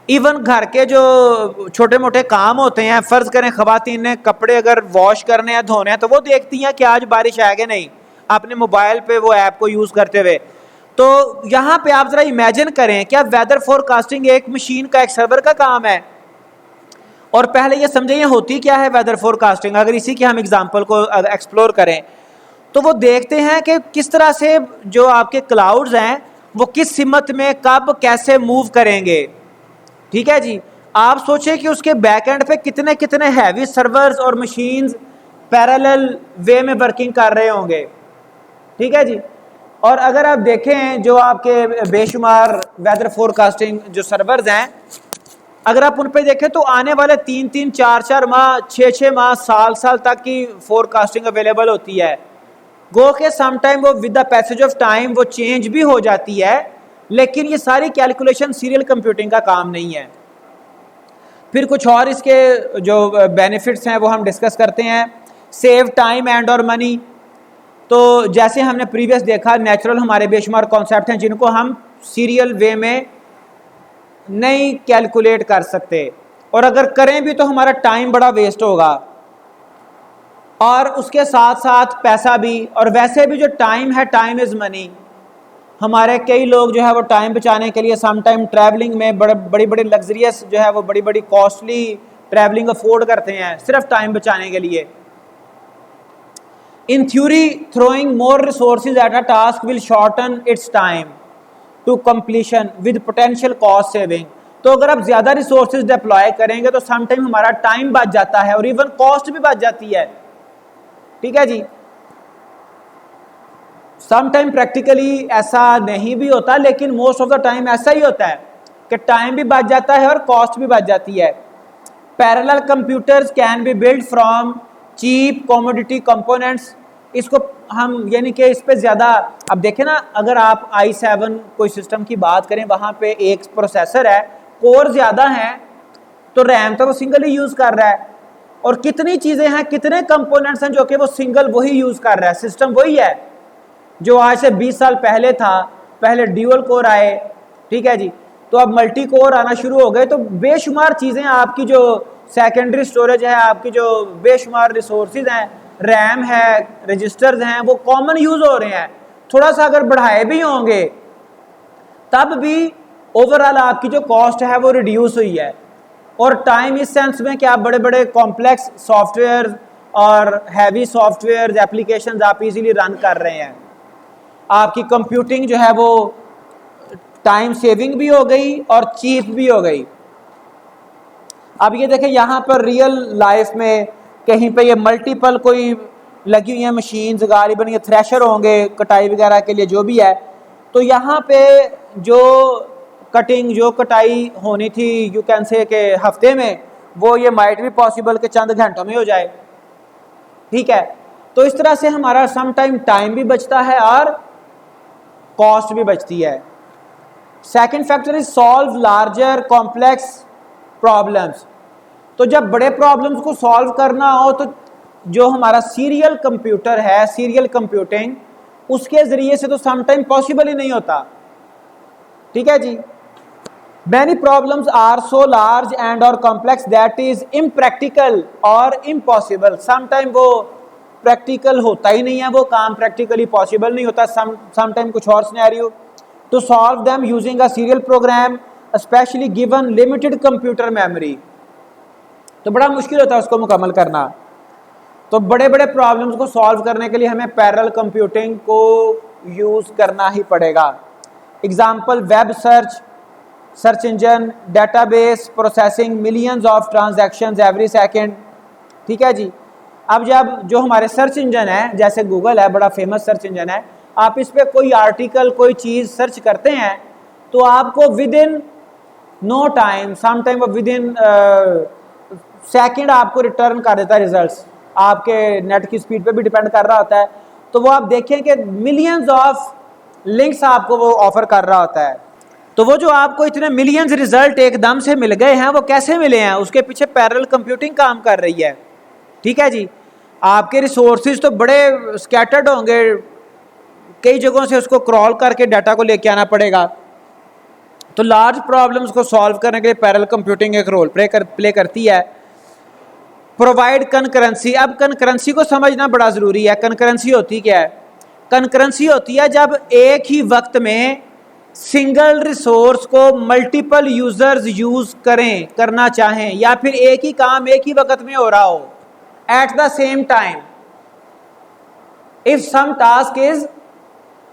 इवन घर के जो छोटे मोटे काम होते हैं, फ़र्ज़ करें ख़वातीन ने कपड़े अगर वॉश करने हैं, धोने हैं, तो वो देखती हैं कि आज बारिश है कि नहीं, अपने मोबाइल पे वो ऐप को यूज़ करते हुए। तो यहाँ पे आप ज़रा इमेजिन करें, क्या वेदर फोरकास्टिंग एक मशीन का, एक सर्वर का काम है? और पहले ये समझें ये होती क्या है वेदर फोरकास्टिंग। अगर इसी की हम एग्जांपल को एक्सप्लोर करें तो वो देखते हैं कि किस तरह से जो आपके क्लाउड्स हैं वो किस सिमत में कब कैसे मूव करेंगे। ठीक है जी, आप सोचें कि उसके बैक एंड पे कितने कितने हैवी सर्वर्स और मशीन्स पैरेलल वे में वर्किंग कर रहे होंगे। ठीक है जी, और अगर आप देखें जो आपके बेशुमार वेदर फोरकास्टिंग जो सर्वर्स हैं, अगर आप उन पे देखें तो आने वाले 3-3, 4-4 माह, 6-6 माह, साल तक की फोरकास्टिंग अवेलेबल होती है। गो के समटाइम वो with the passage of time वो चेंज भी हो जाती है, लेकिन ये सारी कैलकुलेशन सीरियल कंप्यूटिंग का काम नहीं है। फिर कुछ और इसके जो बेनिफिट्स हैं वो हम डिस्कस करते हैं। सेव टाइम एंड और मनी। तो जैसे हमने प्रीवियस देखा, नेचुरल हमारे बेशुमार कॉन्सेप्ट हैं जिनको हम सीरियल वे में नहीं कैलकुलेट कर सकते, और अगर करें भी तो हमारा टाइम बड़ा वेस्ट होगा, और उसके साथ साथ पैसा भी। और वैसे भी जो टाइम है, टाइम इज़ मनी। हमारे कई लोग जो है वो टाइम बचाने के लिए सम टाइम ट्रैवलिंग में बड़ी बड़ी लग्जरियस जो है वो बड़ी बड़ी कॉस्टली ट्रैवलिंग अफोर्ड करते हैं सिर्फ टाइम बचाने के लिए। In theory, throwing more resources at a task will shorten its time. To completion with potential cost saving. तो अगर आप ज्यादा रिसोर्सेज डिप्लॉय करेंगे तो समटाइम हमारा टाइम बच जाता है और इवन कॉस्ट भी बच जाती है। ठीक है जी, समटाइम प्रैक्टिकली ऐसा नहीं भी होता, लेकिन मोस्ट ऑफ द टाइम ऐसा ही होता है कि टाइम भी बच जाता है और कॉस्ट भी बच जाती है। Parallel computers can be build from cheap commodity components. इसको हम यानी कि इस पे ज़्यादा, अब देखें ना, अगर आप i7 कोई सिस्टम की बात करें, वहाँ पे एक प्रोसेसर है, कोर ज़्यादा हैं, तो रैम तो वो सिंगल ही यूज़ कर रहा है, और कितनी चीज़ें हैं, कितने कंपोनेंट्स हैं जो कि वो सिंगल वही यूज़ कर रहा है। सिस्टम वही है जो आज से 20 साल पहले था, पहले ड्यूअल कोर आए, ठीक है जी, तो अब मल्टी कोर आना शुरू हो गए। तो बेशुमार चीज़ें, आपकी जो सेकेंडरी स्टोरेज है, आपकी जो बेशुमार रिसोर्सेज हैं, रैम है, रजिस्टर्स हैं, वो कॉमन यूज़ हो रहे हैं। थोड़ा सा अगर बढ़ाए भी होंगे तब भी ओवरऑल आपकी जो कॉस्ट है वो रिड्यूस हुई है। और टाइम इस सेंस में कि आप बड़े बड़े कॉम्प्लेक्स सॉफ्टवेयर और हैवी सॉफ्टवेयर एप्लीकेशंस आप इजीली रन कर रहे हैं। आपकी कंप्यूटिंग जो है वो टाइम सेविंग भी हो गई और चीप भी हो गई। अब ये देखें, यहाँ पर रियल लाइफ में कहीं पे ये मल्टीपल कोई लगी हुई है मशीन्स, गालिबन ये थ्रेशर होंगे कटाई वगैरह के लिए, जो भी है, तो यहाँ पे जो कटाई होनी थी यू कैन से के हफ्ते में, वो ये माइट भी पॉसिबल के चंद घंटों में हो जाए। ठीक है, तो इस तरह से हमारा सम टाइम भी बचता है और कॉस्ट भी बचती है। Second factor is solve larger complex problems. तो जब बड़े प्रॉब्लम्स को सॉल्व करना हो तो जो हमारा सीरियल कंप्यूटर है, सीरियल कंप्यूटिंग, उसके जरिए से तो सम टाइम पॉसिबल ही नहीं होता। ठीक है जी, many problems are so large and और कॉम्प्लेक्स दैट इज इम्प्रैक्टिकल और इम्पॉसिबल। सम टाइम वो प्रैक्टिकल होता ही नहीं है, वो काम प्रैक्टिकली पॉसिबल नहीं होता। सम टाइम कुछ और scenario to solve them using a serial program specially given limited computer memory. तो बड़ा मुश्किल होता है उसको मुकम्मल करना। तो बड़े बड़े प्रॉब्लम्स को सॉल्व करने के लिए हमें पैरेलल कंप्यूटिंग को यूज़ करना ही पड़ेगा। Example, web search engine, database processing millions of transactions every second. ठीक है जी, अब जब जो हमारे सर्च इंजन है, जैसे गूगल है, बड़ा फेमस सर्च इंजन है, आप इस पर कोई आर्टिकल, कोई चीज़ सर्च करते हैं तो आपको within no time, some time within second आपको रिटर्न कर देता है रिजल्ट्स। आपके नेट की स्पीड पे भी डिपेंड कर रहा होता है। तो वो आप देखें कि मिलियंस ऑफ लिंक्स आपको वो ऑफर कर रहा होता है। तो वो जो आपको इतने मिलियंस रिजल्ट एकदम से मिल गए हैं, वो कैसे मिले हैं? उसके पीछे पैरेलल कंप्यूटिंग काम कर रही है। ठीक है जी, आपके रिसोर्सेज तो बड़े स्कैटर्ड होंगे, कई जगहों से उसको क्रॉल करके डाटा को लेके आना पड़ेगा। तो लार्ज प्रॉब्लम्स को सॉल्व करने के लिए पैरेलल कंप्यूटिंग एक रोल प्ले करती है। Provide concurrency. अब कंकरेंसी को समझना बड़ा ज़रूरी है। कंकरेंसी होती क्या है? कंकरेंसी होती है जब एक ही वक्त में सिंगल रिसोर्स को मल्टीपल यूजर्स यूज करना चाहें, या फिर एक ही काम एक ही वक्त में हो रहा हो at the same time. If some task is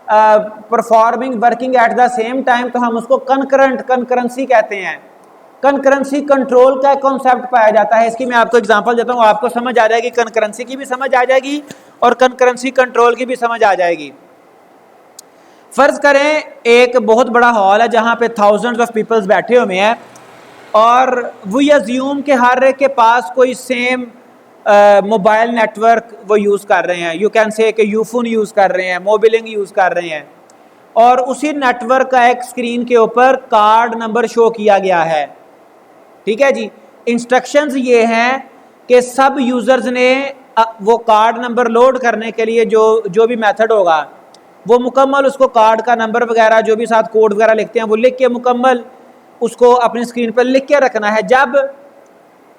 performing working at the same time, तो हम उसको कंकरेंसी कहते हैं। कंकरेंसी कंट्रोल का कॉन्सेप्ट पाया जाता है। इसकी मैं आपको एग्जांपल देता हूँ, आपको समझ आ जाएगी, कंकरेंसी की भी समझ आ जाएगी और कंकरेंसी कंट्रोल की भी समझ आ जाएगी। फर्ज करें एक बहुत बड़ा हॉल है जहाँ पे थाउजेंड्स ऑफ पीपल्स बैठे हुए हैं, और वी अज्यूम के हर एक के पास कोई सेम मोबाइल नेटवर्क वो यूज़ कर रहे हैं। यू कैन से कि यूफोन यूज़ कर रहे हैं, मोबिलिंग यूज़ कर रहे हैं, और उसी नेटवर्क का एक स्क्रीन के ऊपर कार्ड नंबर शो किया गया है। ठीक है जी, इंस्ट्रक्शंस ये हैं कि सब यूज़र्स ने वो कार्ड नंबर लोड करने के लिए जो भी मेथड होगा वो मुकम्मल उसको कार्ड का नंबर वगैरह जो भी साथ कोड वगैरह लिखते हैं वो लिख के मुकम्मल उसको अपनी स्क्रीन पर लिख के रखना है। जब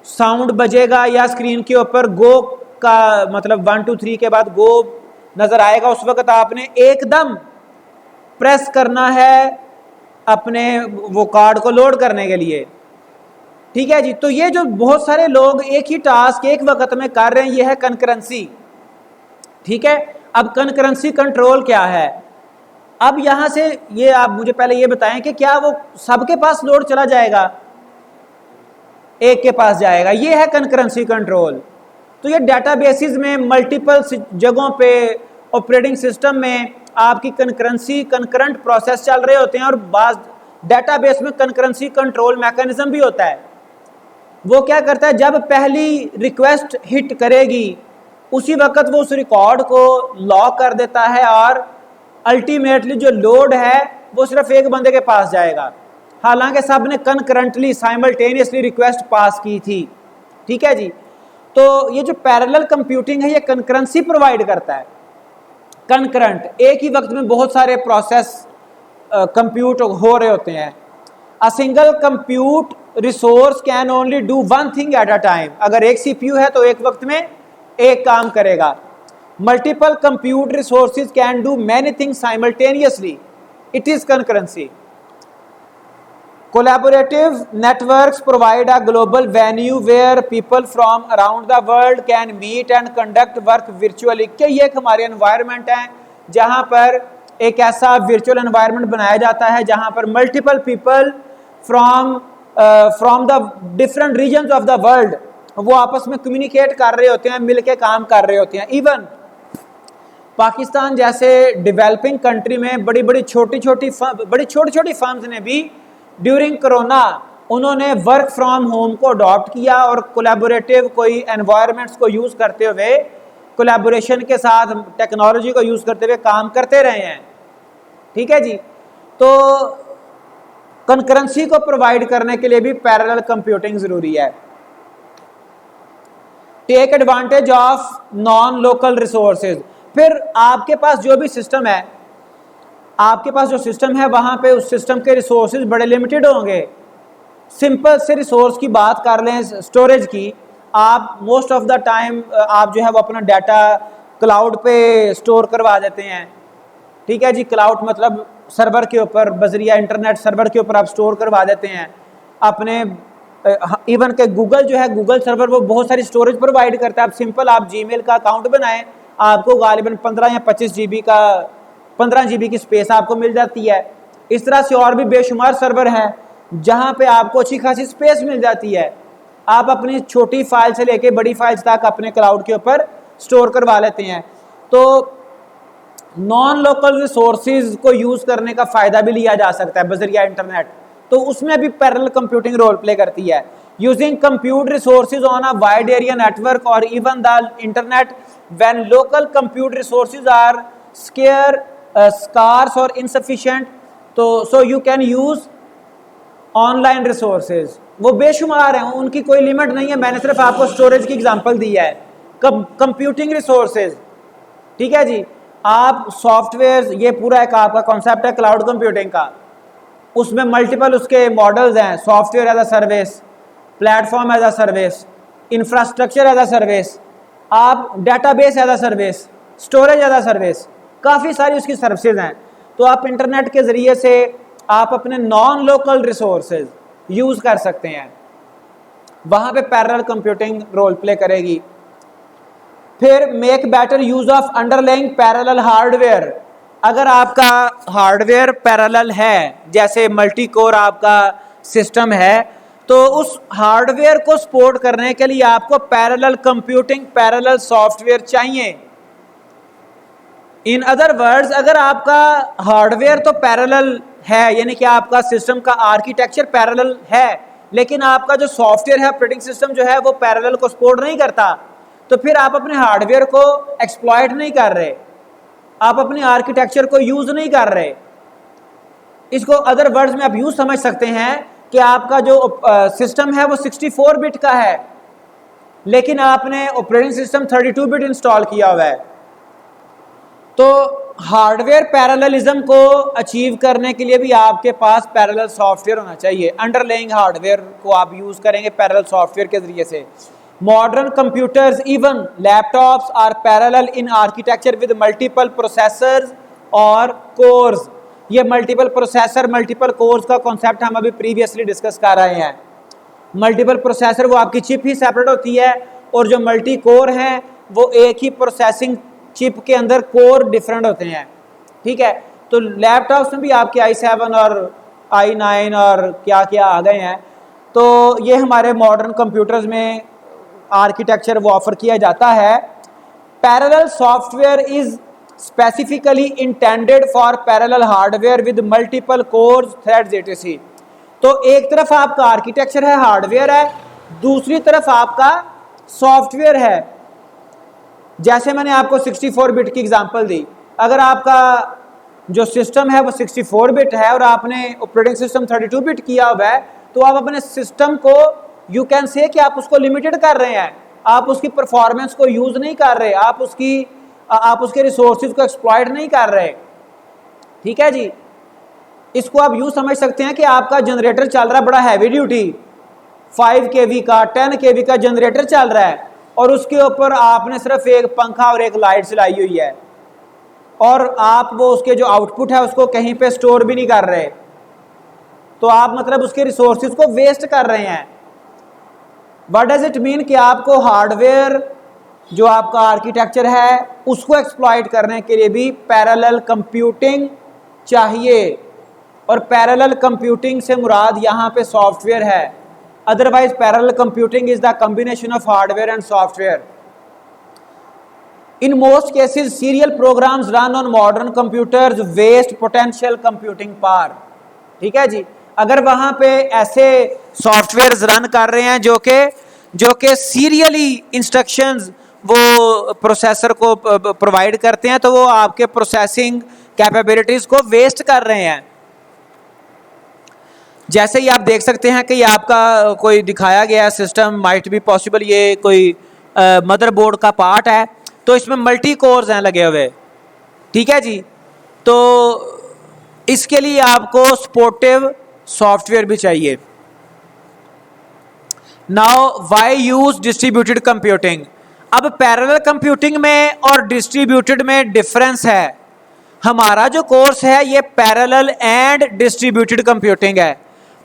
साउंड बजेगा या स्क्रीन के ऊपर गो का मतलब 1 2 3 के बाद गो नज़र आएगा, उस वक्त आपने एकदम प्रेस करना है अपने वो कार्ड को लोड करने के लिए। ठीक है जी, तो ये जो बहुत सारे लोग एक ही टास्क एक वक्त में कर रहे हैं, ये है कंकरेंसी। ठीक है, अब कंकरेंसी कंट्रोल क्या है? अब यहां से ये आप मुझे पहले ये बताएं कि क्या वो सबके पास लोड चला जाएगा, एक के पास जाएगा? ये है कंकरेंसी कंट्रोल। तो ये डेटाबेसिस में मल्टीपल जगहों पे ऑपरेटिंग सिस्टम में आपकी कंकरेंट प्रोसेस चल रहे होते हैं, और बाज डेटाबेस में कंकरेंसी कंट्रोल मैकेनिज्म भी होता है। वो क्या करता है, जब पहली रिक्वेस्ट हिट करेगी उसी वक्त वो उस रिकॉर्ड को लॉक कर देता है, और अल्टीमेटली जो लोड है वो सिर्फ एक बंदे के पास जाएगा, हालांकि सब ने कंकरेंटली साइमल्टेनियसली रिक्वेस्ट पास की थी। ठीक है जी। तो ये जो पैरेलल कंप्यूटिंग है ये कंकरेंसी प्रोवाइड करता है। कंकरेंट, एक ही वक्त में बहुत सारे प्रोसेस कंप्यूट हो रहे होते हैं। A single compute resource can only do one thing at a time. अगर एक सीपीयू है तो एक वक्त में एक काम करेगा। Multiple compute resources can do many things simultaneously, it is concurrency. Collaborative networks provide a global venue where people from around the world can meet and conduct work virtually। कि ये एक हमारे एनवायरनमेंट है जहाँ पर एक ऐसा virtual environment बनाया जाता है जहाँ पर multiple people from the different regions of the world वो आपस में communicate कर रहे होते हैं, मिलके काम कर रहे होते हैं। Even पाकिस्तान जैसे डेवलपिंग कंट्री में बड़ी छोटी छोटी फर्म्स ने भी ड्यूरिंग कोरोना उन्होंने वर्क फ्रॉम होम को अडॉप्ट किया और कोलैबोरेटिव कोई एनवायरनमेंट्स को यूज़ करते हुए, कोलैबोरेशन के साथ टेक्नोलॉजी को यूज़ करते हुए काम करते रहे हैं। ठीक है जी। तो कंकरेंसी को प्रोवाइड करने के लिए भी पैरेलल कंप्यूटिंग ज़रूरी है। Take advantage of non local resources. फिर आपके पास जो भी सिस्टम है, आपके पास जो सिस्टम है वहाँ पे उस सिस्टम के रिसोर्सेज बड़े लिमिटेड होंगे। सिंपल से रिसोर्स की बात कर लें, स्टोरेज की, आप मोस्ट ऑफ द टाइम आप जो है वो अपना डाटा क्लाउड पे स्टोर करवा देते हैं। ठीक है जी। क्लाउड मतलब सर्वर के ऊपर, बजरिया इंटरनेट सर्वर के ऊपर आप स्टोर करवा देते हैं अपने। इवन के गूगल जो है, गूगल सर्वर वो बहुत सारी स्टोरेज प्रोवाइड करता है। आप सिंपल आप जीमेल का अकाउंट बनाएं, आपको गालिबन 15 या 25 GB का 15 GB की स्पेस आपको मिल जाती है। इस तरह से और भी बेशुमार सर्वर हैं जहां पे आपको अच्छी खासी स्पेस मिल जाती है। आप अपनी छोटी फाइल से लेके बड़ी फाइल्स तक अपने क्लाउड के ऊपर स्टोर करवा लेते हैं। तो नॉन लोकल रिसोर्सेज को यूज करने का फायदा भी लिया जा सकता है बजरिया इंटरनेट, तो उसमें भी पैरेलल कंप्यूटिंग रोल प्ले करती है। Using compute resources on a wide area network और even the internet when local compute resources are scarce और insufficient, तो so you can use online resources. वो बेशुमार हैं, उनकी कोई लिमिट नहीं है। मैंने सिर्फ आपको स्टोरेज की एग्जांपल दी है। कंप्यूटिंग रिसोर्सेज, ठीक है जी। आप सॉफ्टवेयर, ये पूरा एक आपका कॉन्सेप्ट है क्लाउड कंप्यूटिंग का, उसमें मल्टीपल उसके मॉडल्स हैं। Software as a service, platform as a service, infrastructure as a service, आप database as a service, storage as a service, काफ़ी सारी उसकी सर्विसेज हैं। तो आप इंटरनेट के ज़रिए से आप अपने नॉन लोकल रिसोर्सेज यूज़ कर सकते हैं, वहाँ पे पैरेलल कंप्यूटिंग रोल प्ले करेगी। फिर make better use of underlying parallel hardware. अगर आपका हार्डवेयर पैरेलल है, जैसे मल्टी कोर आपका सिस्टम है, तो उस हार्डवेयर को सपोर्ट करने के लिए आपको पैरेलल कंप्यूटिंग, पैरेलल सॉफ्टवेयर चाहिए। इन अदर वर्ड्स, अगर आपका हार्डवेयर तो पैरेलल है, यानी कि आपका सिस्टम का आर्किटेक्चर पैरेलल है, लेकिन आपका जो सॉफ्टवेयर है, ऑपरेटिंग सिस्टम जो है, वो पैरेलल को सपोर्ट नहीं करता, तो फिर आप अपने हार्डवेयर को एक्सप्लॉइट नहीं कर रहे, आप अपने आर्किटेक्चर को यूज नहीं कर रहे। इसको अदर वर्ड्स में आप यूज समझ सकते हैं कि आपका जो सिस्टम है वो 64 बिट का है, लेकिन आपने ऑपरेटिंग सिस्टम 32 बिट इंस्टॉल किया हुआ है। तो हार्डवेयर पैरेललिज्म को अचीव करने के लिए भी आपके पास पैरेलल सॉफ्टवेयर होना चाहिए। अंडरलाइंग हार्डवेयर को आप यूज करेंगे पैरेलल सॉफ्टवेयर के जरिए से। Modern computers, even laptops, are parallel in architecture with multiple processors और कोर्स। ये मल्टीपल प्रोसेसर, मल्टीपल कोर्स का कॉन्सेप्ट हम अभी प्रीवियसली डिस्कस कर रहे हैं। मल्टीपल प्रोसेसर वो आपकी चिप ही सेपरेट होती है, और जो मल्टी कोर हैं वो एक ही प्रोसेसिंग चिप के अंदर कोर डिफरेंट होते हैं। ठीक है। तो लैपटॉप्स में भी आपके i7 और i9 और क्या क्या आ गए हैं। तो ये हमारे मॉडर्न कंप्यूटर्स में आर्किटेक्चर वो ऑफर किया जाता है। Parallel software is specifically intended for parallel hardware with multiple course threads etc। तो एक तरफ आपका आर्किटेक्चर है, हार्डवेयर है, दूसरी तरफ आपका सॉफ्टवेयर है। जैसे मैंने आपको 64 बिट की एग्जांपल दी, अगर आपका जो सिस्टम है वो 64 बिट है और आपने ऑपरेटिंग सिस्टम 32 बिट किया हुआ है, तो आप अपने सिस्टम को यू कैन से कि आप उसको लिमिटेड कर रहे हैं, आप उसकी परफॉर्मेंस को यूज नहीं कर रहे, आप उसके रिसोर्सेज को एक्सप्लॉइट नहीं कर रहे। ठीक है जी। इसको आप यूं समझ सकते हैं कि आपका जनरेटर चल रहा है बड़ा हैवी ड्यूटी, 5 kV का 10 kV का जनरेटर चल रहा है और उसके ऊपर आपने सिर्फ एक पंखा और एक लाइट चलाई हुई है और आप वो उसके जो आउटपुट है उसको कहीं पे स्टोर भी नहीं कर रहे, तो आप मतलब उसके रिसोर्सेज को वेस्ट कर रहे हैं। व्हाट डज इट मीन कि आपको हार्डवेयर जो आपका आर्किटेक्चर है उसको एक्सप्लॉइट करने के लिए भी पैरेलल कंप्यूटिंग चाहिए, और पैरेलल कंप्यूटिंग से मुराद यहाँ पे सॉफ्टवेयर है। Otherwise parallel computing is the combination of hardware and software. In most cases, serial programs run on modern computers waste potential computing power। ठीक है जी। अगर वहां पे ऐसे सॉफ्टवेयर रन कर रहे हैं जो कि सीरियली इंस्ट्रक्शंस वो प्रोसेसर को प्रोवाइड करते हैं, तो वो आपके प्रोसेसिंग कैपेबिलिटीज को वेस्ट कर रहे हैं। जैसे ही आप देख सकते हैं कि ये आपका कोई दिखाया गया सिस्टम, माइट बी पॉसिबल ये कोई मदरबोर्ड का पार्ट है, तो इसमें मल्टी कोर्स हैं लगे हुए। ठीक है जी। तो इसके लिए आपको सपोर्टिव सॉफ्टवेयर भी चाहिए। Now why use distributed computing. अब पैरेलल कंप्यूटिंग में और डिस्ट्रीब्यूटेड में डिफरेंस है। हमारा जो कोर्स है ये पैरेलल एंड डिस्ट्रीब्यूटेड कंप्यूटिंग है।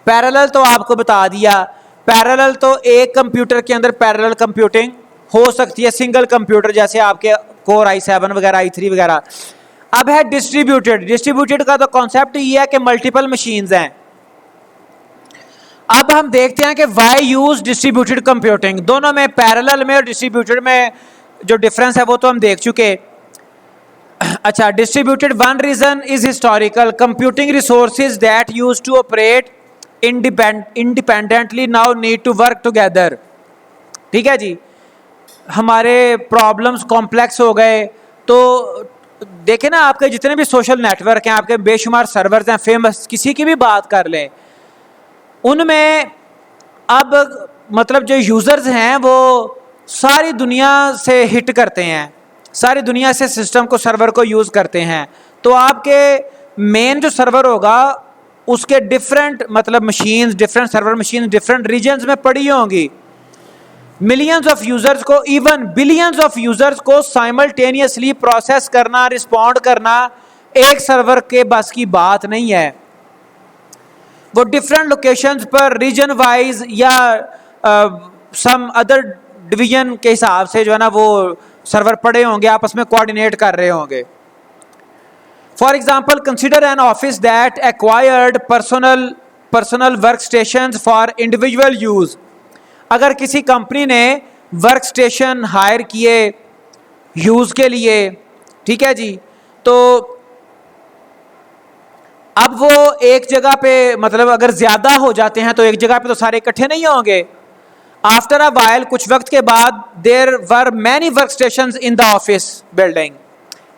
पैरेलल तो आपको बता दिया, पैरेलल तो एक कंप्यूटर के अंदर पैरेलल कंप्यूटिंग हो सकती है, सिंगल कंप्यूटर जैसे आपके कोर i7 वगैरह i3 वगैरह। अब है डिस्ट्रीब्यूटेड। डिस्ट्रीब्यूटेड का तो कॉन्सेप्ट ये है कि मल्टीपल मशीन्स हैं। अब हम देखते हैं कि व्हाई यूज डिस्ट्रीब्यूटेड कंप्यूटिंग। दोनों में, पैरेलल में और डिस्ट्रीब्यूटेड में जो डिफरेंस है वो तो हम देख चुके। अच्छा, distributed one reason is historical. Computing resources that use to operate independently now need to work together. ठीक है जी। हमारे प्रॉब्लम्स कॉम्प्लेक्स हो गए, तो देखें ना, आपके जितने भी सोशल नेटवर्क हैं, आपके बेशुमार सर्वर्स हैं, फेमस किसी की भी बात कर लें, उनमें अब मतलब जो यूज़र्स हैं वो सारी दुनिया से हिट करते हैं, सारी दुनिया से सिस्टम को, सर्वर को यूज़ करते हैं। तो आपके मेन जो सर्वर होगा उसके डिफरेंट मतलब machines, different server machines different regions में पड़ी होंगी। मिलियंस ऑफ यूजर्स को, इवन बिलियंस ऑफ यूजर्स को साइमल्टेनियसली प्रोसेस करना, रिस्पॉन्ड करना एक सर्वर के बस की बात नहीं है। वो डिफरेंट लोकेशंस पर रीजन वाइज या सम अदर डिवीजन के हिसाब से जो है ना वो सर्वर पड़े होंगे, आपस में कोऑर्डिनेट कर रहे होंगे। For example, consider an office that acquired personal work station for individual use. अगर किसी कंपनी ने वर्क स्टेशन हायर किए यूज के लिए, ठीक है जी, तो अब वो एक जगह पे मतलब अगर ज्यादा हो जाते हैं तो एक जगह पे तो सारे इकट्ठे नहीं होंगे। आफ्टर अ वाइल, कुछ वक्त के बाद, there were many work stations in the office building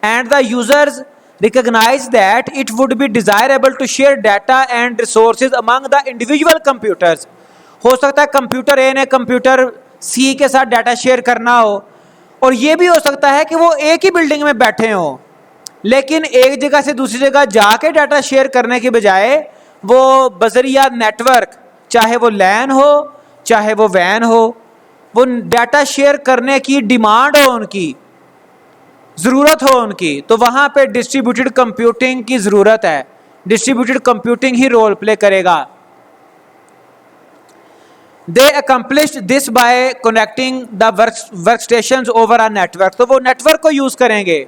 and the users recognise that it would be desirable to share data and resources among the individual computers. हो सकता है कंप्यूटर ए ने computer सी के साथ डाटा शेयर करना हो, और ये भी हो सकता है कि वो एक ही बिल्डिंग में बैठे हों, लेकिन एक जगह से दूसरी जगह जाके डाटा शेयर करने के बजाय वो बजरिया नेटवर्क, चाहे वो लैन हो चाहे वो वैन हो, वो डाटा शेयर करने की डिमांड हो, उनकी ज़रूरत हो उनकी, तो वहाँ पे डिस्ट्रीब्यूटेड कंप्यूटिंग की ज़रूरत है। डिस्ट्रीब्यूटेड कंप्यूटिंग ही रोल प्ले करेगा। They accomplished this by connecting the workstations over a network। तो वो नेटवर्क को यूज करेंगे।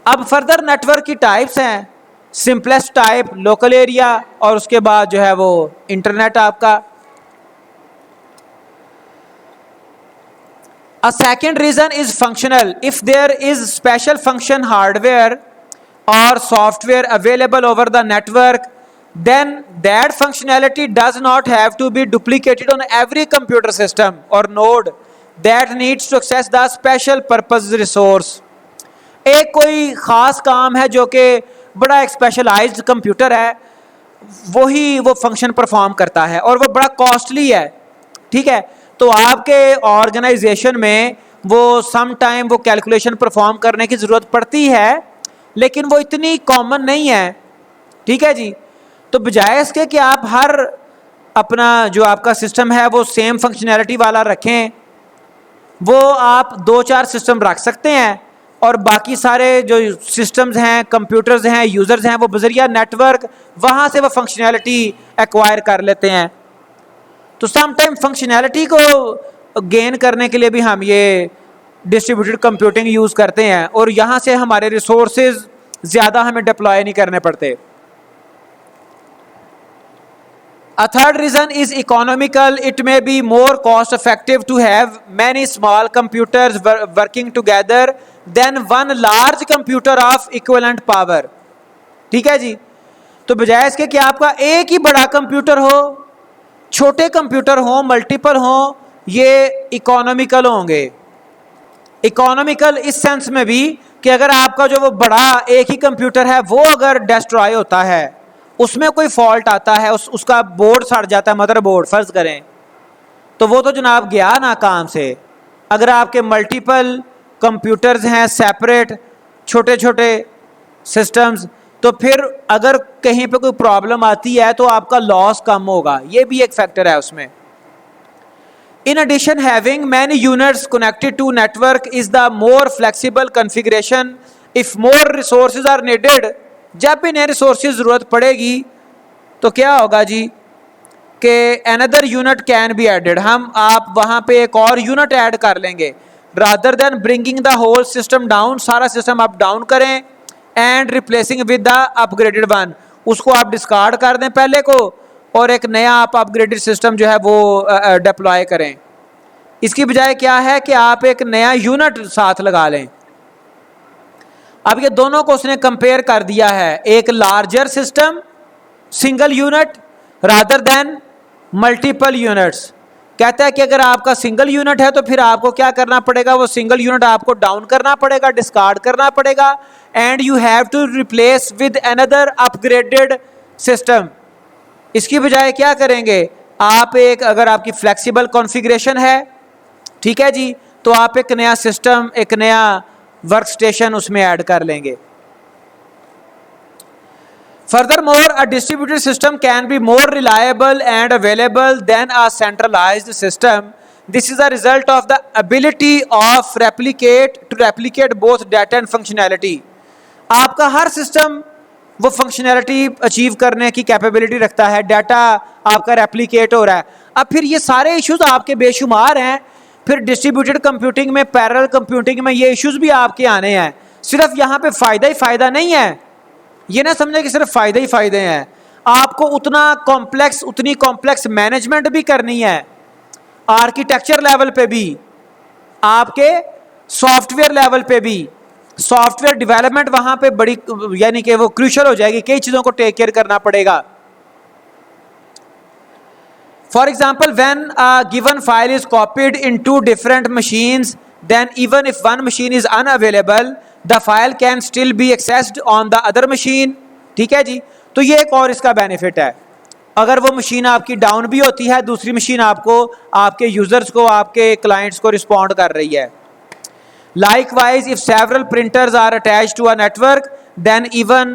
अब फर्दर नेटवर्क की टाइप्स हैं। सिंपलेस्ट टाइप लोकल एरिया, और उसके बाद जो है वो इंटरनेट आपका। A second reason is functional. If there is special function hardware or software available over the network, then that functionality does not have to be duplicated on every computer system or node that needs to access the special purpose resource. एक कोई ख़ास काम है जो कि बड़ा एक specialised computer है, वही वो फंक्शन परफॉर्म करता है और वो बड़ा कॉस्टली है, ठीक है। तो आपके ऑर्गेनाइजेशन में वो सम टाइम वो कैलकुलेशन परफॉर्म करने की ज़रूरत पड़ती है, लेकिन वो इतनी कॉमन नहीं है, ठीक है जी। तो बजाय इसके कि आप हर अपना जो आपका सिस्टम है वो सेम फंक्शनैलिटी वाला रखें, वो आप 2-4 सिस्टम रख सकते हैं और बाकी सारे जो सिस्टम्स हैं, कंप्यूटर्स हैं, यूज़र्स हैं, वो बजरिया नेटवर्क वहाँ से वो फंक्शनैलिटी एक्वायर कर लेते हैं। तो सम टाइम फंक्शनैलिटी को गेन करने के लिए भी हम ये डिस्ट्रीब्यूटेड कंप्यूटिंग यूज़ करते हैं और यहाँ से हमारे रिसोर्सेज ज़्यादा हमें डिप्लॉय नहीं करने पड़ते। A third reason is economical. It may be more cost effective to have many small computers working together than one large computer of equivalent power. ठीक है जी। तो बजाय इसके कि आपका एक ही बड़ा कंप्यूटर हो, छोटे कंप्यूटर हो, मल्टीपल हो, ये इकोनॉमिकल होंगे। इकोनॉमिकल इस सेंस में भी कि अगर आपका जो वो बड़ा एक ही कंप्यूटर है वो अगर डिस्ट्रॉय होता है, उसमें कोई फॉल्ट आता है, उसका बोर्ड सड़ जाता है, मदरबोर्ड फर्ज करें, तो वो तो जनाब गया ना काम से। अगर आपके मल्टीपल कंप्यूटर्स हैं, सेपरेट छोटे छोटे सिस्टम्स, तो फिर अगर कहीं पे कोई प्रॉब्लम आती है तो आपका लॉस कम होगा, ये भी एक फैक्टर है उसमें। In addition, having many units connected to network is the more flexible configuration. If more resources are needed, जब भी नए रिसोर्सेज ज़रूरत पड़ेगी तो क्या होगा जी कि another unit can be added, हम आप वहाँ पे एक और यूनिट ऐड कर लेंगे। rather than bringing the whole system down, सारा सिस्टम आप डाउन करें and replacing with the upgraded one, उसको आप डिस्कार्ड कर दें पहले को और एक नया आप अपग्रेडेड सिस्टम जो है वो डिप्लॉय करें। इसकी बजाय क्या है कि आप एक नया यूनिट साथ लगा लें। अब ये दोनों को उसने कंपेयर कर दिया है, एक larger system single unit rather than multiple units. कहता है कि अगर आपका सिंगल यूनिट है तो फिर आपको क्या करना पड़ेगा, वो सिंगल यूनिट आपको डाउन करना पड़ेगा, डिस्कार्ड करना पड़ेगा, and you have to replace with another upgraded system. इसकी बजाय क्या करेंगे आप, एक अगर आपकी फ्लेक्सिबल कॉन्फ़िगरेशन है, ठीक है जी, तो आप एक नया सिस्टम, एक नया वर्क स्टेशन उसमें ऐड कर लेंगे। Furthermore, a distributed system can be more reliable and available than a centralized system. This is a result of the ability of replicate both data and functionality. आपका हर system वो functionality achieve करने की capability रखता है, data आपका replicate हो रहा है। अब फिर ये सारे इश्यूज आपके बेशुमार हैं, फिर डिस्ट्रीब्यूटेड कंप्यूटिंग में, पैरेलल कंप्यूटिंग में ये इश्यूज भी आपके आने हैं। सिर्फ यहाँ पे फ़ायदा ही फ़ायदा नहीं है, ये ना समझे कि सिर्फ फ़ायदे ही फ़ायदे हैं, आपको उतनी कॉम्प्लेक्स मैनेजमेंट भी करनी है, आर्किटेक्चर लेवल पे भी, आपके सॉफ्टवेयर लेवल पे भी। सॉफ्टवेयर डेवलपमेंट वहाँ पे बड़ी यानी कि वो क्रूशल हो जाएगी, कई चीज़ों को टेक केयर करना पड़ेगा। For example, when a given file is copied in 2 different machines, then even if one machine is unavailable, the file can still be accessed on the other machine। ठीक है जी, तो ये एक और इसका बेनिफिट है। अगर वो मशीन आपकी डाउन भी होती है, दूसरी मशीन आपको, आपके यूजर्स को, आपके क्लाइंट्स को रिस्पॉन्ड कर रही है। Likewise, if several printers are attached to a network, then even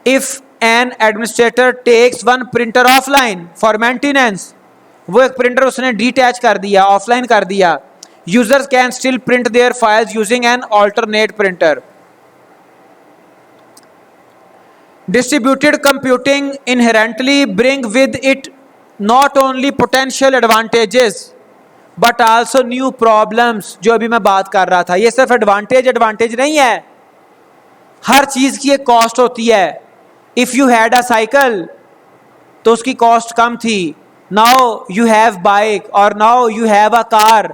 if an administrator takes one printer offline for maintenance, वो एक प्रिंटर उसने डिटैच कर दिया, ऑफलाइन कर दिया, users can still print their files using an alternate printer. Distributed computing inherently bring with it not only potential advantages but also new problems। जो अभी मैं बात कर रहा था, ये सिर्फ एडवांटेज नहीं है, हर चीज़ की एक कॉस्ट होती है। If you had a cycle तो उसकी कॉस्ट कम थी, नाउ यू हैव बाइक और now you have a car.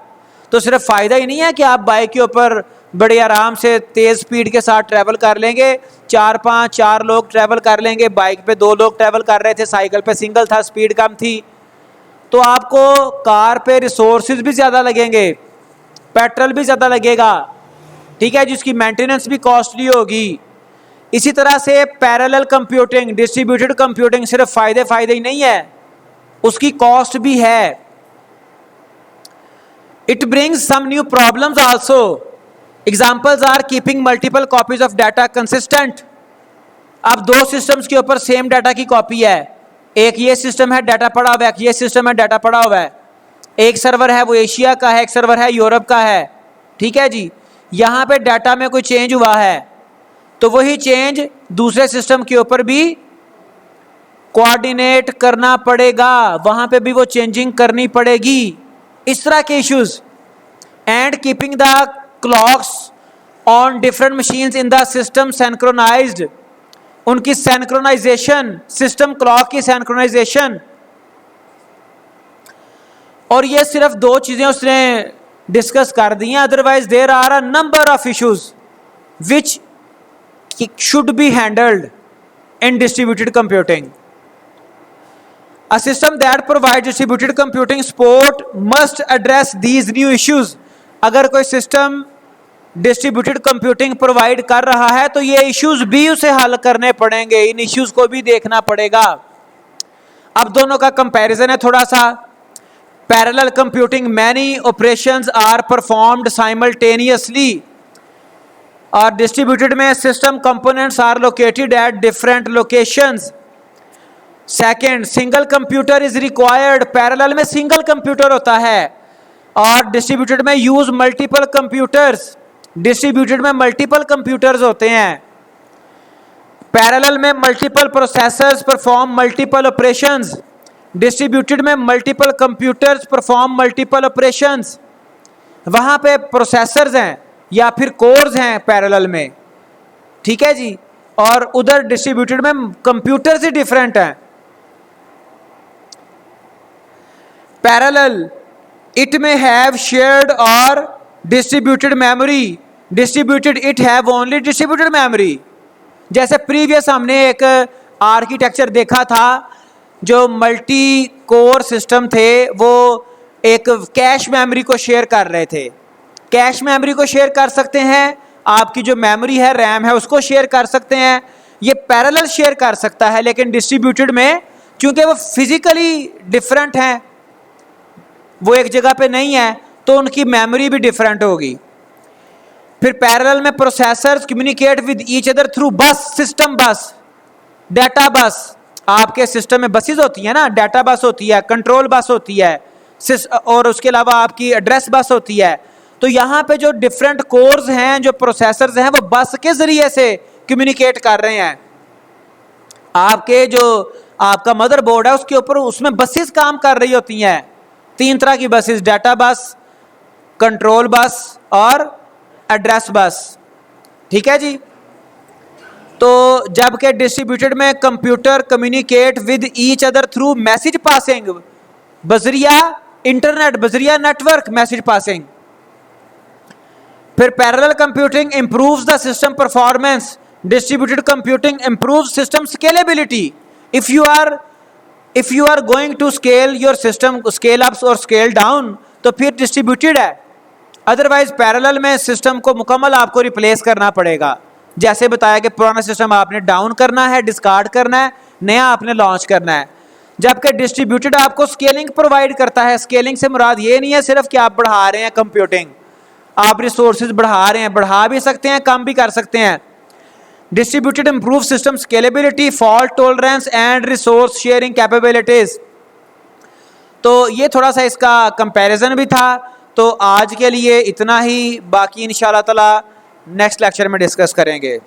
तो सिर्फ फ़ायदा ही नहीं है कि आप बाइक के ऊपर बड़े आराम से तेज़ स्पीड के साथ ट्रैवल कर लेंगे, 4 लोग ट्रैवल कर लेंगे, बाइक पे 2 लोग ट्रैवल कर रहे थे, साइकिल पे सिंगल था, स्पीड कम थी। तो आपको कार पे रिसोर्सेज भी ज़्यादा लगेंगे, पेट्रोल भी ज़्यादा लगेगा, ठीक है, जिसकी मेंटेनेंस भी कॉस्टली होगी। इसी तरह से पैरेलल कंप्यूटिंग, डिस्ट्रीब्यूटेड कंप्यूटिंग सिर्फ फ़ायदे ही नहीं है, उसकी कॉस्ट भी है। It brings some new problems also. Examples are keeping multiple copies of data consistent. अब 2 सिस्टम्स के ऊपर सेम डाटा की कॉपी है, एक ये सिस्टम है डाटा पड़ा हुआ है, एक ये सिस्टम है डाटा पड़ा हुआ है, एक सर्वर है वो एशिया का है, एक सर्वर है यूरोप का है, ठीक है जी। यहाँ पे डाटा में कोई चेंज हुआ है तो वही चेंज दूसरे सिस्टम के ऊपर भी कोऑर्डिनेट करना पड़ेगा, वहाँ पे भी वो चेंजिंग करनी पड़ेगी, इस तरह के issues. And keeping the clocks on different machines in the system synchronised, उनकी सिंक्रोनाइजेशन, सिस्टम क्लॉक की सिंक्रोनाइजेशन। और ये सिर्फ 2 चीजें उसने डिस्कस कर दी हैं, otherwise there are a number of issues which should be handled in distributed computing. A system that provides distributed computing support must address these new issues. अगर कोई सिस्टम डिस्ट्रीब्यूटेड कंप्यूटिंग प्रोवाइड कर रहा है तो ये इश्यूज भी उसे हल करने पड़ेंगे, इन इश्यूज को भी देखना पड़ेगा। अब दोनों का कंपैरिजन है थोड़ा सा। Parallel computing, many operations are performed simultaneously, और डिस्ट्रीब्यूटेड में system components are located at different locations. Second, single computer is required. Parallel में सिंगल कंप्यूटर होता है और डिस्ट्रीब्यूटेड में यूज मल्टीपल कंप्यूटर्स, डिस्ट्रीब्यूटेड में मल्टीपल कंप्यूटर्स होते हैं। पैरेलल में multiple processors perform multiple operations, distributed में multiple computers perform multiple operations. वहां पे प्रोसेसर्स हैं या फिर कोर्स हैं पैरेलल में, ठीक है जी, और उधर डिस्ट्रीब्यूटेड में कंप्यूटर्स ही डिफरेंट हैं। पैरेलल इट में हैव शेयर्ड और distributed memory, distributed it have only distributed memory. जैसे प्रीवियस हमने एक आर्किटेक्चर देखा था, जो मल्टी कोर सिस्टम थे वो एक कैश मेमोरी को शेयर कर रहे थे। कैश मेमोरी को शेयर कर सकते हैं, आपकी जो मेमोरी है रैम है उसको शेयर कर सकते हैं, ये पैरेलल शेयर कर सकता है। लेकिन डिस्ट्रीब्यूटेड में क्योंकि वो फिजिकली डिफरेंट हैं, वो एक जगह पे नहीं है, तो उनकी मेमोरी भी डिफरेंट होगी। फिर पैरेलल में processors communicate with each other through बस, सिस्टम बस, डाटा बस। आपके सिस्टम में बसेस होती है ना, डाटा बस होती है, कंट्रोल बस होती है, और उसके अलावा आपकी एड्रेस बस होती है। तो यहाँ पे जो डिफरेंट कोर्स हैं, जो प्रोसेसर्स हैं, वो बस के जरिए से कम्युनिकेट कर रहे हैं। आपके जो आपका मदरबोर्ड है उसके ऊपर उसमें बसेस काम कर रही होती हैं, 3 तरह की बसेस, डाटा बस, कंट्रोल बस और एड्रेस बस, ठीक है जी। तो जबकि डिस्ट्रीब्यूटेड में computer communicate with each other through message passing, बजरिया इंटरनेट, बजरिया नेटवर्क मैसेज पासिंग। फिर parallel computing improves the system performance, distributed computing improves system scalability. If you are going to scale your system, scale up और scale down, तो फिर distributed है। Otherwise parallel में system को मुकम्मल आपको रिप्लेस करना पड़ेगा। जैसे बताया कि पुराना सिस्टम आपने डाउन करना है, डिस्कार्ड करना है, नया आपने लॉन्च करना है। जबकि डिस्ट्रीब्यूटेड आपको स्केलिंग प्रोवाइड करता है। स्केलिंग से मुराद ये नहीं है सिर्फ कि आप बढ़ा रहे हैं कंप्यूटिंग, आप रिसोर्सेज बढ़ा रहे हैं, बढ़ा भी सकते हैं, कम भी कर सकते हैं। Distributed improve system scalability, fault tolerance and resource sharing capabilities. तो ये थोड़ा सा इसका कंपैरिजन भी था। तो आज के लिए इतना ही, बाकी इंशाल्लाह ताला नेक्स्ट लेक्चर में डिस्कस करेंगे।